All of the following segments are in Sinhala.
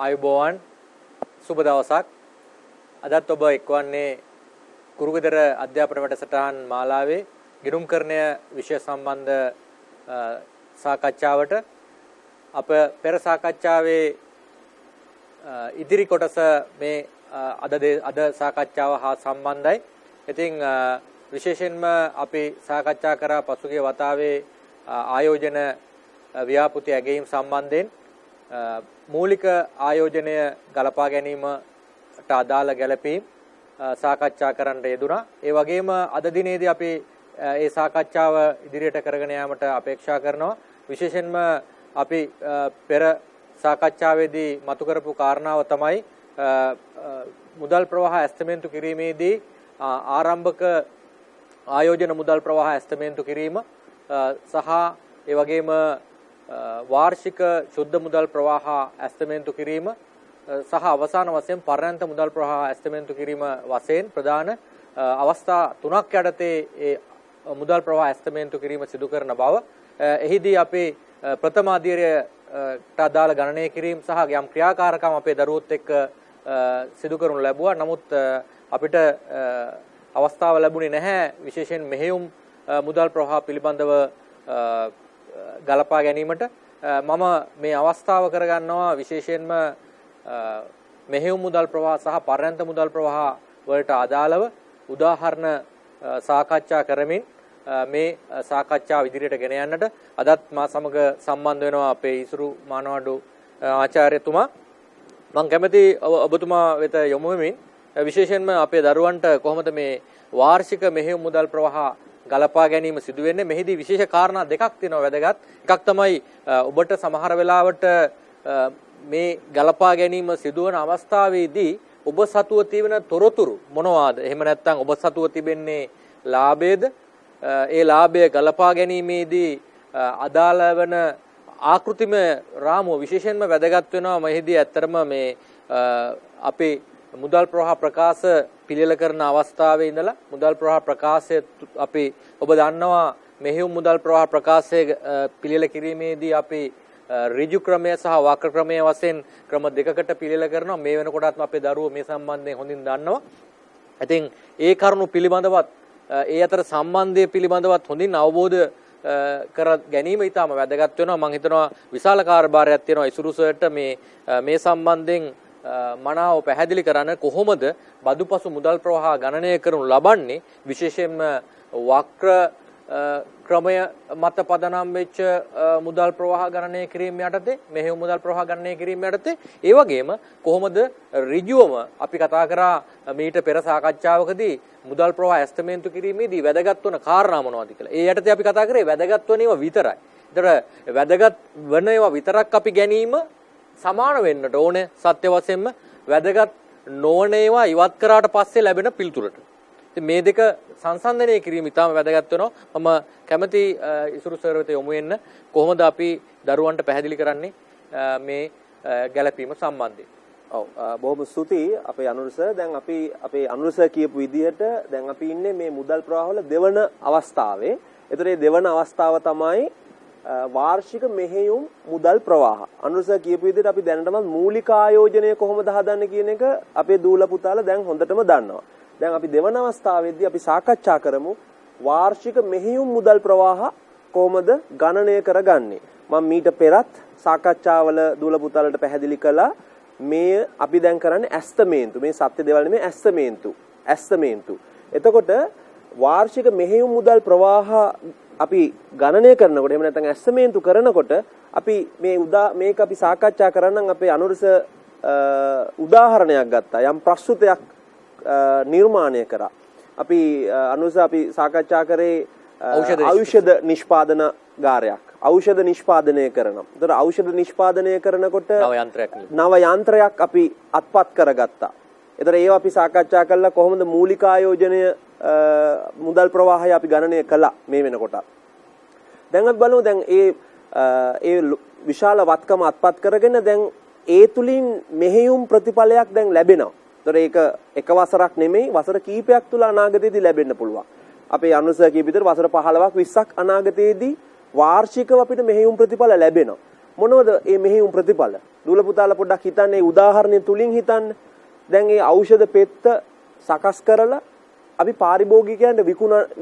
ආයුබෝවන් සුබ දවසක්. අදත් ඔබ එක්වන්නේ කුරුගෙදර අධ්‍යාපන වැඩසටහන් මාලාවේ ගිණුම්කරණය විෂය සම්බන්ධ සාකච්ඡාවට අප පෙර සාකච්ඡාවේ ඉදිරි කොටස මේ අද සාකච්ඡාව හා සම්බන්ධයි. ඉතින් විශේෂයෙන්ම අපි සාකච්ඡා කරා පසුගිය වතාවේ ආයෝජන ව්‍යාපෘති ඇගීම් සම්බන්ධයෙන් මූලික ආයෝජනය ගලපා ගැනීමට අදාළ ගැළපීම් සාකච්ඡා කරන්න යෙදුණා. ඒ වගේම අද දිනේදී අපි මේ සාකච්ඡාව ඉදිරියට කරගෙන යාමට අපේක්ෂා කරනවා. විශේෂයෙන්ම අපි පෙර සාකච්ඡාවේදී මතු කරපු කාරණාව තමයි මුදල් ප්‍රවාහ ඇස්තමේන්තු කිරීමේදී ආරම්භක ආයෝජන මුදල් ප්‍රවාහ ඇස්තමේන්තු කිරීම සහ ඒ වගේම වාර්ෂික ශුද්ධ මුදල් ප්‍රවාහ ඇස්තමේන්තු කිරීම සහ අවසාන වශයෙන් පරණත මුදල් ප්‍රවාහ ඇස්තමේන්තු කිරීම වශයෙන් ප්‍රධාන අවස්ථා තුනක් යටතේ ඒ මුදල් ප්‍රවාහ ඇස්තමේන්තු කිරීම සිදු කරන බව එහිදී අපේ ප්‍රථම අධීරයට අදාළ ගණනය කිරීම සහ යම් ක්‍රියාකාරකම් අපේ දරුවොත් එක්ක සිදු කරනු ලැබුවා. නමුත් අපිට අවස්ථාව ලැබුණේ නැහැ විශේෂයෙන් මෙහෙයුම් මුදල් ප්‍රවාහ පිළිබඳව ගලපා ගැනීමට. මම මේ අවස්ථාව කරගන්නවා විශේෂයෙන්ම මෙහෙයුම් මුදල් ප්‍රවාහ සහ පරණත මුදල් ප්‍රවාහ වලට අදාළව උදාහරණ සාකච්ඡා කරමින් මේ සාකච්ඡාව ඉදිරියට ගෙන යන්නට අදත් මා සමග සම්බන්ධ වෙනවා අපේ ඉසුරු මානවඩු ආචාර්යතුමා. මම කැමති ඔබතුමා වෙත යොමු වෙමින් විශේෂයෙන්ම අපේ දරුවන්ට කොහොමද මේ වාර්ෂික මෙහෙයුම් මුදල් ප්‍රවාහ ගලපා ගැනීම සිදු වෙන්නේ. මෙහිදී විශේෂ කාරණා දෙකක් තියෙනවා වැදගත්. එකක් තමයි ඔබට සමහර වෙලාවට මේ ගලපා ගැනීම සිදුවන අවස්ථාවේදී ඔබ සතුව තිබෙන තොරතුරු මොනවාද? එහෙම නැත්නම් ඔබ සතුව තිබෙන්නේ ලාභයේද? ඒ ලාභය ගලපා ගැනීමේදී අදාළ වන ආකෘතිමය රාමුව විශේෂයෙන්ම වැදගත් වෙනවා. මෙහිදී ඇත්තරම මේ අපේ මුදල් ප්‍රවාහ ප්‍රකාශ පිළියෙල කරන අවස්ථාවේ ඉඳලා මුදල් ප්‍රවාහ ප්‍රකාශය අපි ඔබ දන්නවා මෙහෙයුම් මුදල් ප්‍රවාහ ප්‍රකාශය පිළියෙල කිරීමේදී අපි ඍජු ක්‍රමය සහ වක්‍ර ක්‍රමය වශයෙන් ක්‍රම දෙකකට පිළියෙල කරනවා. මේ වෙනකොටත් අපේ දරුවෝ මේ සම්බන්ධයෙන් හොඳින් දන්නවා. ඉතින් ඒ කරුණු පිළිබඳවත් ඒ අතර සම්බන්ධය පිළිබඳවත් හොඳින් අවබෝධ කර ගැනීම ඉතාම වැදගත් වෙනවා. මම හිතනවා විශාල කාර්යභාරයක් තියෙනවා ඉසුරු සර්ට මේ සම්බන්ධයෙන් මනාව පැහැදිලි කරන්න කොහොමද බදුපසු මුදල් ප්‍රවාහ ගණනය කරනු ලබන්නේ විශේෂයෙන්ම වක්‍ර ක්‍රමය මත පදනම් වෙච්ච මුදල් ප්‍රවාහ ගණනය කිරීම යටතේ මෙහෙයුම් මුදල් ප්‍රවාහ ගණනය කිරීම යටතේ ඒ වගේම කොහොමද ඍජුවම අපි කතා කරා මීට පෙර සාකච්ඡාවකදී මුදල් ප්‍රවාහ ඇස්තමේන්තු කිරීමේදී වැදගත් වන කාරණා මොනවද කියලා. ඒ යටතේ අපි කතා කරේ වැදගත් වන ඒවා විතරයි. ඒතර වැදගත් වන ඒවා විතරක් අපි ගැනීම සමාන වෙන්නට ඕනේ සත්‍ය වශයෙන්ම වැදගත් නොවන ඒවා ඉවත් කරාට පස්සේ ලැබෙන පිළිතුරට. ඉතින් මේ දෙක සංසන්දනය කිරීම ඉතාම වැදගත් වෙනවා. මම කැමති ඉසුරු සර් වෙත යොමු වෙන්න කොහොමද අපි දරුවන්ට පැහැදිලි කරන්නේ මේ ගැළපීම සම්බන්ධයෙන්. ඔව් බොහොම ස්තුතියි අපේ අනුර සර්. දැන් අපි අපේ අනුර සර් කියපු විදිහට දැන් අපි ඉන්නේ මේ මුදල් ප්‍රවාහවල දෙවන අවස්ථාවේ. ඒතර මේ දෙවන අවස්ථාව තමයි වාර්ෂික මෙහෙයුම් මුදල් ප්‍රවාහ. අනුර සර් කියපු විදිහට අපි දැනටමත් මූලික ආයෝජනය කොහොමද හදන්නේ කියන එක අපේ දූල පුතාලා දැන් හොඳටම දන්නවා. දැන් අපි දෙවන අවස්ථාවේදී අපි සාකච්ඡා කරමු වාර්ෂික මෙහෙයුම් මුදල් ප්‍රවාහ කොහොමද ගණනය කරගන්නේ. මම මීට පෙරත් සාකච්ඡාවල දූල පුතාලට පැහැදිලි කළා මේ අපි දැන් කරන්නේ ඇස්තමේන්තු. මේ සත්‍ය දේවල් නෙමෙයි ඇස්තමේන්තු. එතකොට වාර්ෂික මෙහෙයුම් මුදල් ප්‍රවාහ අපි ගණනය කරනකොට එහෙම නැත්නම් ඇස්තමේන්තු කරනකොට අපි මේක අපි සාකච්ඡා කරන්නම් අපේ අනුරස උදාහරණයක් ගත්තා. යම් ප්‍රස්තුතයක් නිර්මාණය කරා. අපි අනුරස අපි සාකච්ඡා කරේ ඖෂධ නිෂ්පාදන ගාරයක්. ඖෂධ නිෂ්පාදනය කරනවා. ඒතර ඖෂධ නිෂ්පාදනය කරනකොට නව යන්ත්‍රයක් අපි අත්පත් කරගත්තා. ඒතර ඒවා අපි සාකච්ඡා කළා කොහොමද මූලික ආයෝජනය මුදල් ප්‍රවාහය අපි ගණනය කළා මේ වෙනකොට. දැන් අපි බලමු දැන් ඒ විශාල වත්කම අත්පත් කරගෙන දැන් ඒ තුලින් මෙහෙයුම් ප්‍රතිඵලයක් දැන් ලැබෙනවා. ඒතර ඒක එක වසරක් නෙමෙයි වසර කීපයක් තුල අනාගතයේදී ලැබෙන්න පුළුවන්. අපේ අනුසය කීප විතර වසර 15ක් 20ක් අනාගතයේදී වාර්ෂිකව අපිට මෙහෙයුම් ප්‍රතිඵල ලැබෙනවා. මොනවද මේ මෙහෙයුම් ප්‍රතිඵල? දූල පුතාලා පොඩ්ඩක් හිතන්න මේ උදාහරණය තුලින් හිතන්න. දැන් මේ ඖෂධ පෙත්ත සකස් කරලා අපි පාරිභෝගිකයන්ට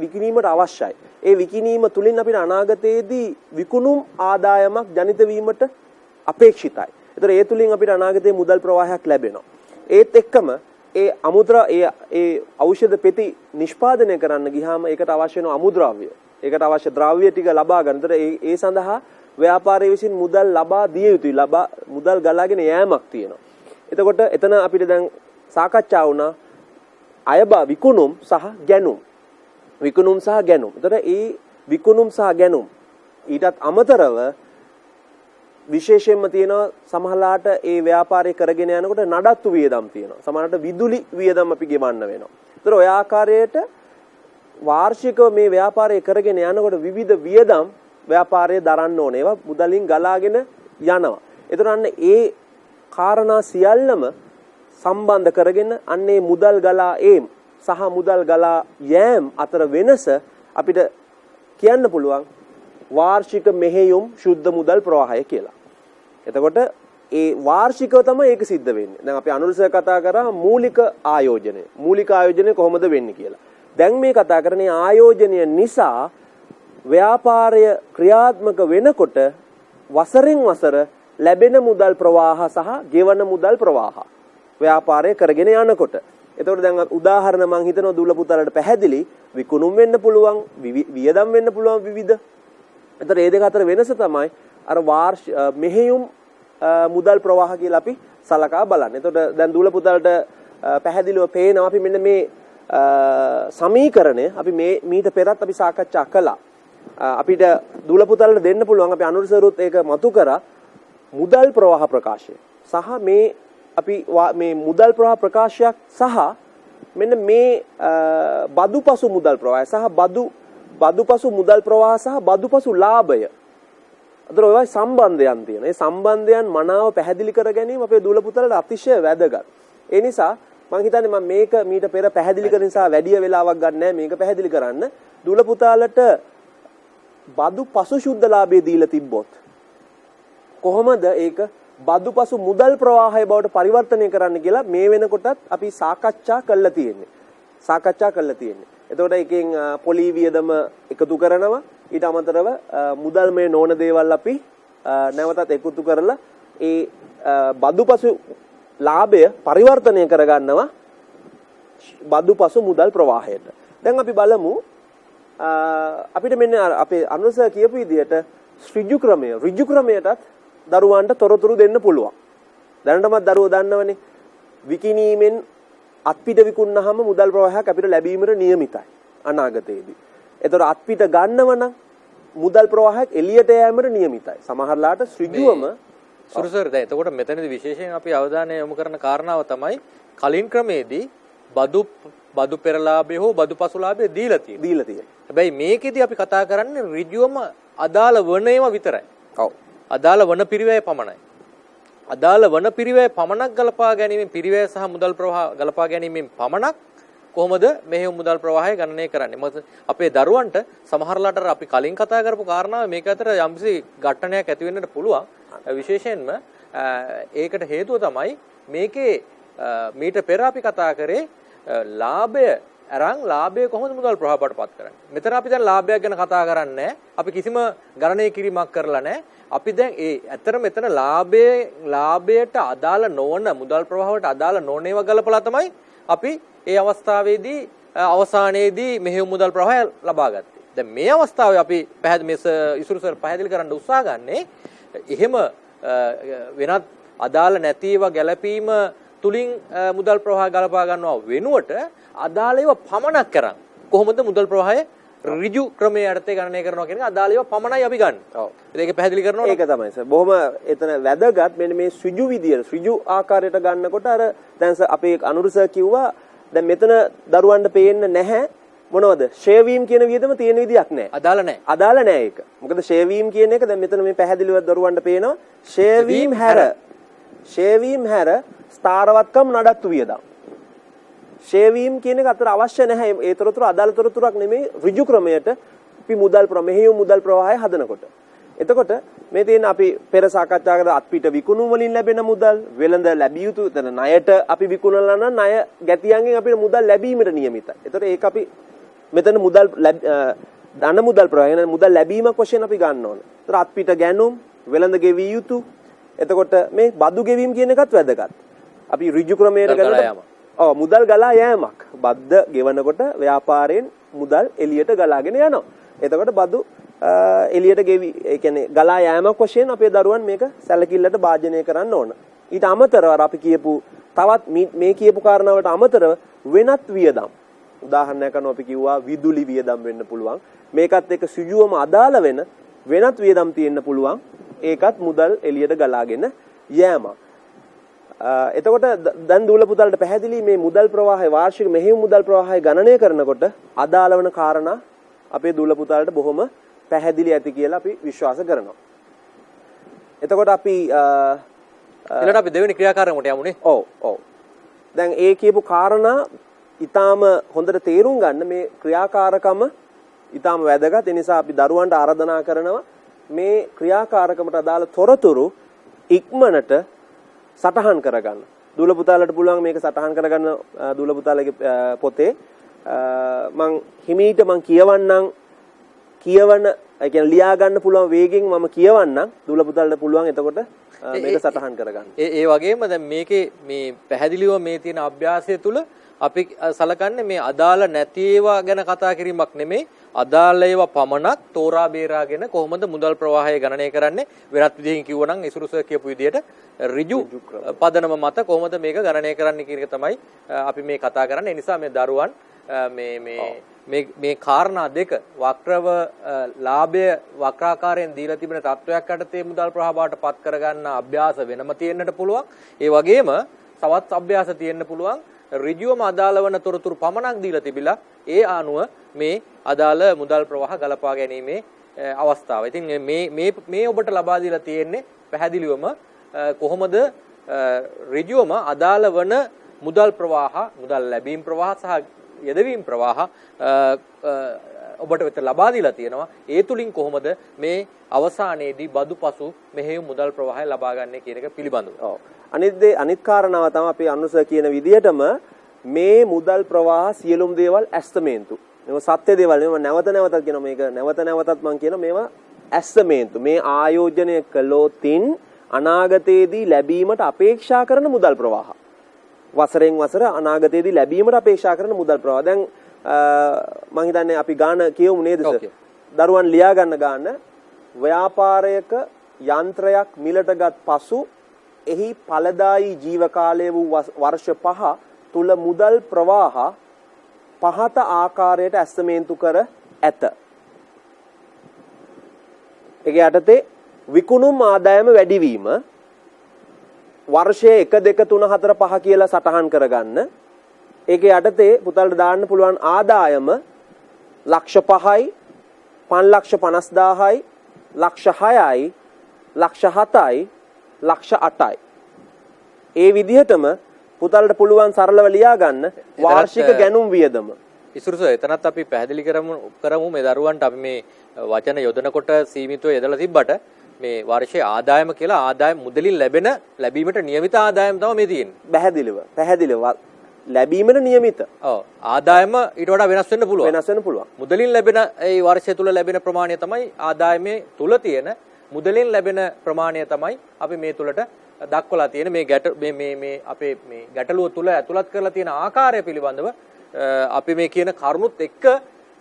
විකිණීමට අවශ්‍යයි. ඒ විකිණීම තුලින් අපිට අනාගතයේදී විකුණුම් ආදායමක් ජනිත වීමට අපේක්ෂිතයි. ඒතර ඒ තුලින් අපිට අනාගතයේ මුදල් ප්‍රවාහයක් ලැබෙනවා. ඒත් එක්කම ඒ අමුද්‍රා ඒ ඖෂධ පෙති නිෂ්පාදනය කරන්න ගියාම ඒකට අවශ්‍ය වෙන අමුද්‍රව්‍ය. ඒකට අවශ්‍ය ද්‍රව්‍ය ටික ලබා ගන්න. ඒතර ඒ සඳහා ව්‍යාපාරයේ විසින් මුදල් ලබා දිය යුතුයි. මුදල් ගලාගෙන යෑමක් තියෙනවා. එතකොට එතන අපිට දැන් සාකච්ඡා වුණා විකුණුම් සහ ගැනුම්. විකුණුම් සහ ගැනුම්. එතකොට ඒ විකුණුම් සහ ගැනුම් ඊටත් අමතරව විශේෂයෙන්ම තියෙනවා සමහරලාට ඒ ව්‍යාපාරය කරගෙන යනකොට නඩත්තු වියදම් තියෙනවා. සමහරලාට විදුලි වියදම් අපි ගෙවන්න වෙනවා. ඒතර ඔය ආකාරයට වාර්ෂිකව මේ ව්‍යාපාරය කරගෙන යනකොට විවිධ වියදම් ව්‍යාපාරයේ දරන්න ඕනේ. ඒවා මුදලින් ගලාගෙන යනවා. ඒතර අන්න ඒ කාරණා සියල්ලම සම්බන්ධ කරගෙන අන්නේ මුදල් ගලා ඒම් සහ මුදල් ගලා යෑම් අතර වෙනස අපිට කියන්න පුළුවන් වාර්ෂික මෙහෙයුම් ශුද්ධ මුදල් ප්‍රවාහය කියලා. එතකොට ඒ වාර්ෂිකව තමයි ඒක සිද්ධ වෙන්නේ. දැන් අපි අනුරසය කතා කරා මූලික ආයෝජනය. මූලික ආයෝජනය කොහොමද වෙන්නේ කියලා. දැන් මේ කතා කරන්නේ ආයෝජනය නිසා ව්‍යාපාරය ක්‍රියාත්මක වෙනකොට වසරෙන් වසර ලැබෙන මුදල් ප්‍රවාහ සහ ගෙවන මුදල් ප්‍රවාහ ව්‍යාපාරය කරගෙන යනකොට. එතකොට දැන් උදාහරණ මම හිතනවා දූල පුතාලට පැහැදිලි විකුණුම් වෙන්න පුළුවන් වියදම් වෙන්න පුළුවන් විවිධ. එතකොට මේ දෙක අතර වෙනස තමයි අර මෙහෙයුම් මුදල් ප්‍රවාහ කියලා අපි සලකා බලන්න. එතකොට දැන් දූල පුතාලට පැහැදිලිව පේනවා අපි මෙන්න මේ සමීකරණය අපි මීට පෙරත් අපි සාකච්ඡා කළා. අපිට දූල පුතාලට දෙන්න පුළුවන් අපි අනුරසරුත් ඒක මතු කරා මුදල් ප්‍රවාහ ප්‍රකාශය සහ මේ අපි මේ මුදල් ප්‍රවාහ ප්‍රකාශයක් සහ මෙන්න මේ බදුපසු මුදල් ප්‍රවාහය සහ බදුපසු මුදල් ප්‍රවාහ සහ බදුපසු ලාභය අතර ඔය සම්බන්ධයන් තියෙනවා. මේ සම්බන්ධයන් මනාව පැහැදිලි කර ගැනීම අපේ දූල පුතාලට අතිශය වැදගත්. ඒ නිසා මම හිතන්නේ මම මේක මීට පෙර පැහැදිලි කරන නිසා වැඩි වෙලාවක් ගන්න නැහැ මේක පැහැදිලි කරන්න. දූල පුතාලට බදුපසු ශුද්ධ ලාභය දීලා තිබ්බොත් කොහොමද ඒක බදුපසු මුදල් ප්‍රවාහය බවට පරිවර්තනය කරන්න කියලා මේ වෙනකොටත් අපි සාකච්ඡා කරලා තියෙන්නේ. එතකොට එකෙන් පොලි වියදම එකතු කරනවා ඊට අමතරව මුදල් මේ නොවන දේවල් අපි නැවතත් එකතු කරලා ඒ බදුපසු ලාභය පරිවර්තනය කරගන්නවා බදුපසු මුදල් ප්‍රවාහයට. දැන් අපි බලමු අපිට මෙන්න අපේ අනුසය කියපු විදිහට ඍජු ක්‍රමයටත් දරුවන්ට තොරතුරු දෙන්න පුළුවන්. දැනටමත් දරුවෝ දන්නවනේ විකිණීමෙන් අත්පිට විකුණනහම මුදල් ප්‍රවාහයක් අපිට ලැබීමට නියමිතයි අනාගතයේදී. ඒතර අත්පිට ගන්නව නම් මුදල් ප්‍රවාහයක් එළියට යෑමට නියමිතයි. සමහරලාට ඍජුවම සුරුසර් දැන් එතකොට මෙතනදී විශේෂයෙන් අපි අවධානය යොමු කරන කාරණාව තමයි කලින් ක්‍රමේදී බදු පෙරලාභය හෝ බදු පසුලාභය දීලා තියෙනවා. හැබැයි මේකෙදී අපි කතා කරන්නේ ඍජුවම අදාළ වන ඒවා විතරයි. ඔව්. අදාළ වන පිරිවැය පමණයි. අදාළ වන පිරිවැය පමණක් ගලපා ගැනීමෙන් පිරිවැය සහ මුදල් ප්‍රවාහ ගලපා ගැනීමෙන් පමණක් කොහොමද මෙහෙයුම් මුදල් ප්‍රවාහය ගණනය කරන්නේ? මොකද අපේ දරුවන්ට සමහරලාට අපි කලින් කතා කරපු කාරණාව මේක අතර යම්කිසි ඝට්ටනයක් ඇති වෙන්නට පුළුවන්. විශේෂයෙන්ම ඒකට හේතුව තමයි මේකේ මීට පෙර අපි කතා කරේ ලාභය කොහොමද මුදල් ප්‍රවාහයට පත් කරන්නේ? මෙතන අපි දැන් ලාභයක් ගැන කතා කරන්නේ අපි කිසිම ගණනය කිරීමක් කරලා නැහැ. අපි දැන් ඇත්තටම මෙතන ලාභයට අදාළ නොවන මුදල් ප්‍රවාහයට අදාළ නොවන ඒවා ගලපලා තමයි අපි ඒ අවස්ථාවේදී අවසානයේදී මෙහෙයුම් මුදල් ප්‍රවාහය ලබා ගත්තේ. දැන් මේ අවස්ථාවේ අපි ඉසුරුසර් පැහැදිලි කරන්න උත්සාහ ගන්නේ එහෙම වෙනත් අදාළ නැති ඒවා ගැලපීම තුලින් මුදල් ප්‍රවාහ ගලපා ගන්නවා වෙනුවට අදාළ ඒවා පමණක් කරන් කොහොමද මුදල් ප්‍රවාහය ඍජු ක්‍රමයේ යටතේ ගණනය කරනවා කියන එක අදාළ ඒවා පමණයි අපි ගන්න. ඔව්. ඒක පැහැදිලි කරනවා. ඒක තමයි සර්. බොහොම එතන වැදගත් මෙන්න මේ ඍජු ආකාරයට ගන්නකොට අර දැන් අපේ අනුරු සර් කිව්වා දැන් මෙතන දරුවන්ට පේන්නේ නැහැ මොනවද? ෂෙයා වීම කියන වියදම තියෙන විදියක් නැහැ. අදාළ නැහැ. අදාළ නැහැ ඒක. මොකද ෂෙයා වීම කියන එක දැන් මෙතන මේ පැහැදිලිව දරුවන්ට පේනවා ෂෙයා වීම හැර ස්ථාරවත්කම් නඩත්තු වියදම්. ෂෙයා වීම කියන එක අතර අවශ්‍ය නැහැ. ඒ තොරතුරු අදාළ තොරතුරක් නෙමෙයි ඍජු ක්‍රමයට අපි මෙහෙයුම් මුදල් ප්‍රවාහය හදනකොට. එතකොට මේ තියෙන අපි පෙර සාකච්ඡා කර අත්පිට විකුණුම් වලින් ලැබෙන මුදල් වෙළඳ ලැබිය යුතු එතන ණයට අපි විකුණලා නම් ණය ගැතියන්ගෙන් අපිට මුදල් ලැබීමට නියමිතයි. එතකොට ඒක අපි මෙතන ධන මුදල් ප්‍රවාහය මුදල් ලැබීමක් වශයෙන් අපි ගන්න ඕන. එතකොට අත්පිට ගැනුම් වෙළඳ ගෙවිය යුතු. එතකොට මේ බදු ගෙවීම කියන එකත් වැදගත්. අපි ඍජු ක්‍රමයට ගලනවා. මුදල් ගලා යෑමක්. බද්ද ගෙවනකොට ව්‍යාපාරයෙන් මුදල් එළියට ගලාගෙන යනවා. එතකොට බදු එළියට ගෙවි ඒ කියන්නේ ගලා යෑමක් වශයෙන් අපේ දරුවන් මේක සැලකිල්ලට භාජනය කරන්න ඕන. ඊට අමතරව අපි කියපු තවත් මේ කියපු කාරණාවට අමතරව වෙනත් වියදම්. උදාහරණයක් අනුව අපි කිව්වා විදුලි වියදම් වෙන්න පුළුවන්. මේකත් එක්ක සුජුවම අදාළ වෙන වෙනත් වියදම් තියෙන්න පුළුවන්. ඒකත් මුදල් එළියට ගලාගෙන යෑමක්. එතකොට දැන් දූල පුතාලට පැහැදිලි මේ මුදල් ප්‍රවාහය වාර්ෂික මෙහෙයුම් මුදල් ප්‍රවාහය ගණනය කරනකොට අදාළ වෙන කාරණා අපේ දූල පුතාලට බොහොම පැහැදිලි ඇති කියලා අපි විශ්වාස කරනවා. එතකොට අපි ඊළඟට අපි දෙවෙනි ක්‍රියාකාරකමට යමුනේ. ඔව්. දැන් ඒ කියපු කාරණා ඊටාම හොඳට තේරුම් ගන්න මේ ක්‍රියාකාරකම ඊටාම වැදගත්. ඒ නිසා අපි දරුවන්ට ආරාධනා කරනවා මේ ක්‍රියාකාරකමට අදාළ තොරතුරු ඉක්මනට සටහන් කරගන්න. දූල පුතාලට පුළුවන් මේක සටහන් කරගන්න දූල පුතාලගේ පොතේ මං හිමීට මං කියවන ඒ කියන්නේ ලියා ගන්න පුළුවන් වේගෙන් මම කියවන්නම් දූල පුතාලට පුළුවන් එතකොට මේක සටහන් කරගන්න. ඒ වගේම දැන් මේකේ මේ පැහැදිලිව මේ තියෙන අභ්‍යාසය තුල අපි සලකන්නේ මේ අදාළ නැති ඒවා ගැන කතා කිරීමක් නෙමෙයි අදාළ ඒවා පමණක් තෝරා බේරාගෙන කොහොමද මුදල් ප්‍රවාහය ගණනය කරන්නේ වෙනත් විදිහකින් කිව්වනම් ඉසුරුස කියපු විදිහට ඍජු පදනම මත කොහොමද මේක ගණනය කරන්නේ කියන එක තමයි අපි මේ කතා කරන්නේ. ඒ නිසා මේ දරුවන් මේ කාරණා දෙක වක්‍රව ලාභය වක්‍රාකාරයෙන් දීලා තිබෙන තත්වයක් යටතේ මුදල් ප්‍රවාහ බවට පත් කරගන්න අභ්‍යාස වෙනම තියෙන්නට පුළුවන්. ඒ වගේම තවත් අභ්‍යාස තියෙන්න පුළුවන් ඍජුවම අදාළ වන තොරතුරු පමණක් දීලා තිබිලා ඒ අනුව මේ අදාළ මුදල් ප්‍රවාහ ගලපා ගැනීමේ අවස්ථාව. ඉතින් මේ ඔබට ලබා දීලා තියෙන්නේ පැහැදිලිවම කොහොමද ඍජුවම අදාළ වන මුදල් ප්‍රවාහ මුදල් ලැබීම් ප්‍රවාහ සහ යෙදවීම් ප්‍රවාහ ඔබට වෙත ලබා දීලා තියෙනවා. ඒ තුලින් කොහොමද මේ අවසානයේදී බදුපසු මෙහෙයුම් මුදල් ප්‍රවාහය ලබා ගන්න කියන එක පිළිබඳව. ඔව්. අනිත් කාරණාව තමයි අපි අනුසය කියන විදිහටම මේ මුදල් ප්‍රවාහ සියලුම දේවල් ඇස්තමේන්තු. මේවා සත්‍ය දේවල් නෙවෙයි නැවත නැවතත් කියනවා මේක නැවත නැවතත් මම කියනවා මේවා ඇස්තමේන්තු. මේ ආයෝජනය කළොතින් අනාගතයේදී ලැබීමට අපේක්ෂා කරන මුදල් ප්‍රවාහ. වසරෙන් වසර අනාගතයේදී ලැබීමට අපේක්ෂා කරන මුදල් ප්‍රවාහ. දැන් මම හිතන්නේ අපි ගාන කියමු නේද සර්? දරුවන් ලියා ගන්න ගාන ව්‍යාපාරයක යන්ත්‍රයක් මිලටගත් පසු එහි ඵලදායී ජීව කාලය වූ වර්ෂ 5 තුල මුදල් ප්‍රවාහ පහත ආකාරයට ඇස්තමේන්තු කර ඇත. ඒකේ යටතේ විකුණුම් ආදායම වැඩිවීම වර්ෂයේ 1 2 3 4 5 කියලා සටහන් කරගන්න. ඒකේ යටතේ පුතල්ට දාන්න පුළුවන් ආදායම ලක්ෂ 5යි 5,50,000යි ලක්ෂ 6යි ලක්ෂ 7යි ලක්ෂ 8යි. ඒ විදිහටම පුතල්ට පුළුවන් සරලව ලියා ගන්න වාර්ෂික ගැනුම් වියදම. ඉසුරුස එතනත් අපි පැහැදිලි කරමු මේ දරුවන්ට අපි මේ වචන යොදනකොට සීමිතව යදලා තිබ්බට මේ වර්ෂයේ ආදායම කියලා ආදායම මුදලින් ලැබීමට නියමිත ආදායම තමයි මේ තියෙන්නේ. පැහැදිලිව ලැබීමට නියමිත. ඔව්. ආදායම ඊට වඩා වෙනස් වෙන්න පුළුවන්. මුදලින් ලැබෙන ඒ වර්ෂය තුල ලැබෙන ප්‍රමාණය තමයි ආදායමේ තුල තියෙන මුදලින් ලැබෙන ප්‍රමාණය තමයි අපි මේ තුලට දක්වලා තියෙන මේ අපේ මේ ගැටලුව තුල ඇතුළත් කරලා තියෙන ආකාරය පිළිබඳව අපි මේ කියන කරුණුත් එක්ක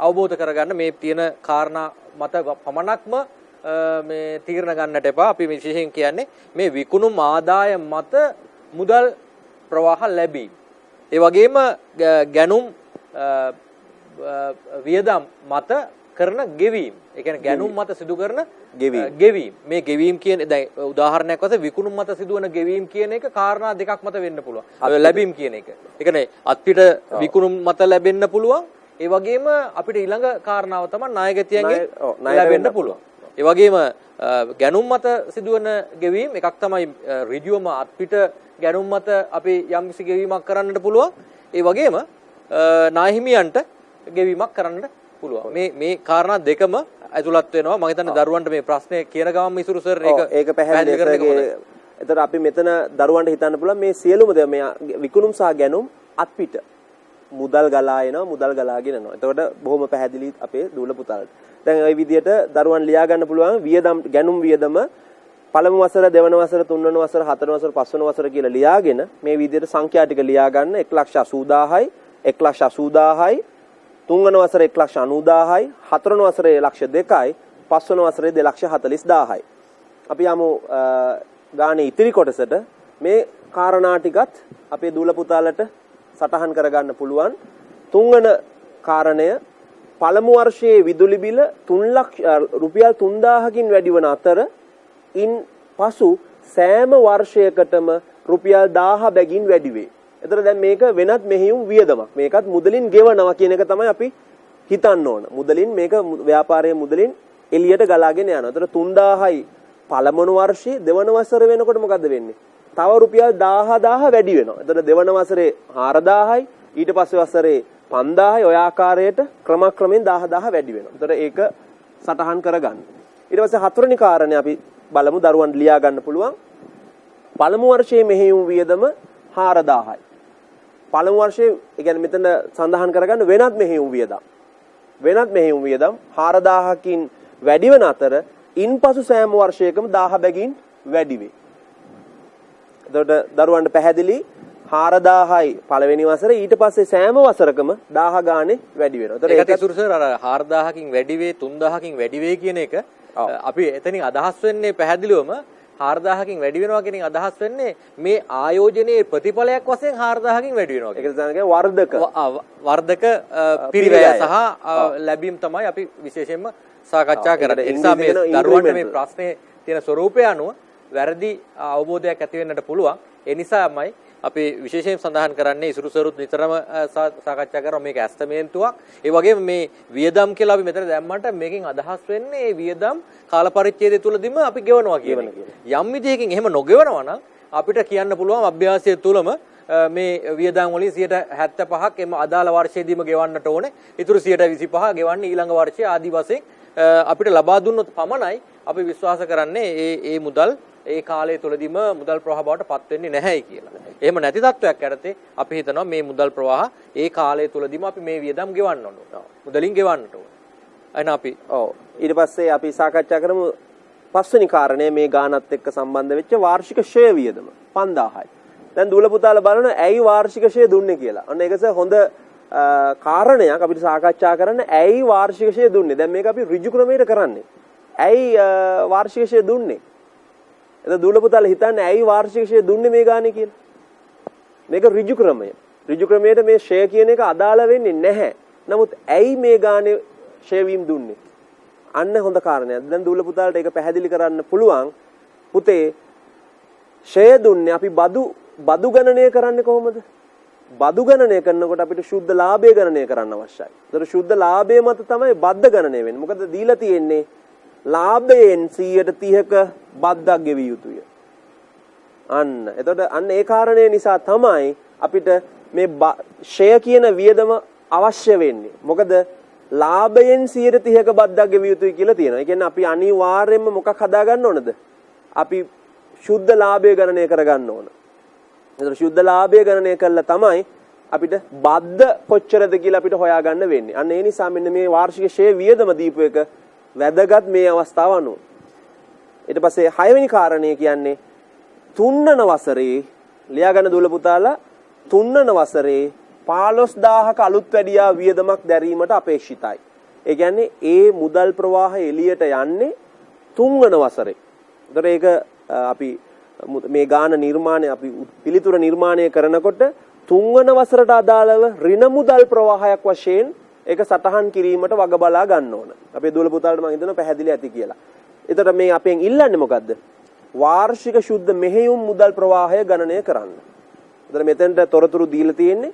අවබෝධ කරගන්න මේ තියෙන කාරණා මත පමණක්ම මේ තීරණ ගන්නට එපා. අපි විශේෂයෙන් කියන්නේ මේ විකුණුම් ආදායම මත මුදල් ප්‍රවාහ ලැබීම. ඒ වගේම ගැනුම් වියදම් මත කරන ගෙවීම. ඒ කියන්නේ ගැනුම් මත සිදු කරන ගෙවීම. මේ ගෙවීම කියන දැන් උදාහරණයක් වශයෙන් විකුණුම් මත සිදුවන ගෙවීම කියන එක කාරණා දෙකක් මත වෙන්න පුළුවන්. ලැබීම් කියන එක. ඒ කියන්නේ අත්පිට විකුණුම් මත ලැබෙන්න පුළුවන්. ඒ වගේම අපිට ඊළඟ කාරණාව තමයි ණයගැතියන්ගේ ලැබෙන්න පුළුවන්. ඒ වගේම ගැනුම් මත සිදුවන ගෙවීම් එකක් තමයි ඍජුවම අත්පිට ගැනුම් මත අපි යම්කිසි ගෙවීමක් කරන්නට පුළුවන්. ඒ වගේම ණය හිමියන්ට ගෙවීමක් කරන්නට පුළුවන්. මේ කාරණා දෙකම ඇතුළත් වෙනවා. මම හිතන්නේ දරුවන්ට මේ ප්‍රශ්නේ කියන ගමන් ඉසුරු සර් ඒක පැහැදිලි කරගන්න. එතකොට අපි මෙතන දරුවන්ට හිතන්න පුළුවන් මේ සියලුම දේ මේ විකුණුම් සහ ගැනුම් අත්පිට මුදල් ගලා එනවා මුදල් ගලාගෙන යනවා. එතකොට බොහොම පැහැදිලි අපේ දූල පුතාලට. දැන් ওই විදිහට දරුවන් ලියා ගන්න පුළුවන් වියදම් ගැනුම් වියදම පළමු වසර දෙවන වසර තුන්වන වසර හතරවන වසර පස්වන වසර කියලා ලියාගෙන මේ විදිහට සංඛ්‍යා ටික ලියා ගන්න 1,80,000යි 1,80,000යි තුන්වන වසරේ 1,90,000යි හතරවන වසරේ 1,02,යි පස්වන වසරේ 2,40,000යි. අපි යමු ගානේ ඉතිරි කොටසට මේ කාරණා ටිකත් අපේ දූල පුතාලට සටහන් කරගන්න පුළුවන්. තුන්වන කාරණය පළමු වර්ෂයේ විදුලි බිල රුපියල් 3,000කින් වැඩි වන අතර ඉන් පසු සෑම වර්ෂයකටම රුපියල් 1,000 බැගින් වැඩි වේ. එතකොට දැන් මේක වෙනත් මෙහෙයුම් වියදමක්. මේකත් මුදලින් ගෙවනවා කියන එක තමයි අපි හිතන්න ඕන. මුදලින් මේක ව්‍යාපාරයේ මුදලින් එළියට ගලාගෙන යනවා. එතකොට 3,000යි පළමුණු වර්ෂයේ දෙවන වසර වෙනකොට මොකද වෙන්නේ? තව රුපියල් 1,000 වැඩි වෙනවා. එතකොට දෙවන වසරේ 4,000යි ඊට පස්සේ වසරේ 5,000යි ඔය ආකාරයට ක්‍රමක්‍රමයෙන් 1,000 වැඩි වෙනවා. එතකොට ඒක සටහන් කරගන්න. ඊට පස්සේ හතරවෙනි කාරණේ අපි බලමු දරුවන් ලියා ගන්න පුළුවන්. පළමු වර්ෂයේ මෙහෙයුම් වියදම 4,000යි. පළමු වර්ෂයේ ඒ කියන්නේ මෙතන සඳහන් කරගන්න වෙනත් මෙහෙයුම් වියදම්. වෙනත් මෙහෙයුම් වියදම් 4,000කින් වැඩි වෙන අතර ඉන්පසු සෑම වර්ෂයකම 1,000 බැගින් වැඩි වේ. එතකොට දරුවන්ට පැහැදිලි 4,000යි පළවෙනි වසරේ ඊට පස්සේ සෑම වසරකම 1,000 ගානේ වැඩි වෙනවා. ඒකට ඉතුරු සර් අර 4,000කින් වැඩි වේ 3,000කින් වැඩි වේ කියන එක අපි එතනින් අදහස් වෙන්නේ පැහැදිලිවම 4,000කින් වැඩි වෙනවා කියන අදහස් වෙන්නේ මේ ආයෝජනයේ ප්‍රතිඵලයක් වශයෙන් 4,000කින් වැඩි වෙනවා කියන. ඒක තමයි වර්ධක පිරිවැය සහ ලැබීම් තමයි අපි විශේෂයෙන්ම සාකච්ඡා කරන්නේ. ඒ නිසා මේ දරුවන්ට මේ ප්‍රශ්නේ තියෙන ස්වරූපය අනුව වැරදි අවබෝධයක් ඇති වෙන්නට පුළුවන්. ඒ නිසාමයි අපි විශේෂයෙන් සඳහන් කරන්නේ ඉසුරු සරුත් නිතරම සාකච්ඡා කරනවා මේක ඇස්තමේන්තුවක්. ඒ වගේම මේ වියදම් කියලා අපි මෙතන දැම්මට මේකෙන් අදහස් වෙන්නේ මේ වියදම් කාල පරිච්ඡේදය තුලදීම අපි ගෙවනවා කියන එක. යම් විදිහකින් එහෙම නොගෙවනවා නම් අපිට කියන්න පුළුවන් අභ්‍යාසය තුලම මේ වියදම් වලින් 75%ක් එම අදාළ වර්ෂයේදීම ගෙවන්නට ඕනේ. ඊටු 25% ගෙවන්නේ ඊළඟ වර්ෂයේ ආදි වශයෙන් අපිට ලබා දුන්නොත් පමණයි අපි විශ්වාස කරන්නේ ඒ මුදල් ඒ කාලය තුලදීම මුදල් ප්‍රවාහ බවට පත් වෙන්නේ නැහැයි කියලා. එහෙම නැති තත්වයක් යටතේ අපි හිතනවා මේ මුදල් ප්‍රවාහ ඒ කාලය තුලදීම අපි මේ වියදම් ගෙවන්න ඕන. මුදලින් ගෙවන්නට ඕන. එහෙනම් අපි ඊට පස්සේ අපි සාකච්ඡා කරමු පස්වෙනි කාරණය මේ ගානත් එක්ක සම්බන්ධ වෙච්ච වාර්ෂික ෂෙයා වියදම 5,000යි. දැන් දූල පුතාලා බලන ඇයි වාර්ෂික ෂෙයා දුන්නේ කියලා. අන්න ඒකස හොඳ කාරණයක් අපිට සාකච්ඡා කරන්න ඇයි වාර්ෂික ෂෙයා දුන්නේ. දැන් මේක අපි ඍජු ක්‍රමයට කරන්නේ. ඇයි වාර්ෂික ෂෙයා දුන්නේ? එතන දූල පුතාලා හිතන්නේ ඇයි වාර්ෂික ෂෙයා දුන්නේ මේ ගානේ කියලා. මේක ඍජු ක්‍රමය. ඍජු ක්‍රමයට මේ ෂෙයා කියන එක අදාළ වෙන්නේ නැහැ. නමුත් ඇයි මේ ගානේ ෂෙයා වීම දුන්නේ? අන්න හොඳ කාරණයක්. දැන් දූල පුතාලට ඒක පැහැදිලි කරන්න පුළුවන්. පුතේ ෂෙයා දුන්නේ අපි බදු ගණනය කරන්නේ කොහොමද? බදු ගණනය කරනකොට අපිට ශුද්ධ ලාභය ගණනය කරන්න අවශ්‍යයි. ඒතර ශුද්ධ ලාභය මත තමයි බද්ද ගණනය වෙන්නේ. මොකද දීලා තියෙන්නේ ලාභයෙන් 130ක බද්දක් ගෙවිය යුතුය. අන්න. එතකොට අන්න ඒ කාරණය නිසා තමයි අපිට මේ ෂෙයා කියන වියදම අවශ්‍ය වෙන්නේ. මොකද ලාභයෙන් 130ක බද්දක් ගෙවිය යුතුයි කියලා තියෙනවා. ඒ කියන්නේ අපි අනිවාර්යයෙන්ම මොකක් හදා ගන්න ඕනද? අපි ශුද්ධ ලාභය ගණනය කරගන්න ඕන. එතකොට ශුද්ධ ලාභය ගණනය කළා තමයි අපිට බද්ද කොච්චරද කියලා අපිට හොයාගන්න වෙන්නේ. අන්න ඒ නිසා මෙන්න මේ වාර්ෂික ෂෙයා වියදම දීපු එක වැදගත් මේ අවස්ථාව අනුව. ඊට පස්සේ 6 වෙනි කාරණේ කියන්නේ තුන්වන වසරේ ලියාගන්න දූල පුතාලා තුන්වන වසරේ 15000ක අලුත් වැඩියා වියදමක් දැරීමට අපේක්ෂිතයි. ඒ කියන්නේ ඒ මුදල් ප්‍රවාහය එළියට යන්නේ තුන්වන වසරේ. ඒතර ඒක අපි මේ ගාන නිර්මාණය අපි පිළිතුර නිර්මාණය කරනකොට තුන්වන වසරට අදාළව ඍණ මුදල් ප්‍රවාහයක් වශයෙන් ඒක සටහන් කිරීමට වග බලා ගන්න ඕන. අපේ දූල පුතාලට මම හිතනවා පැහැදිලි ඇති කියලා. ඒතර මේ අපෙන් ඉල්ලන්නේ මොකද්ද? වාර්ෂික ශුද්ධ මෙහෙයුම් මුදල් ප්‍රවාහය ගණනය කරන්න. ඒතර මෙතෙන්ට තොරතුරු දීලා තියෙන්නේ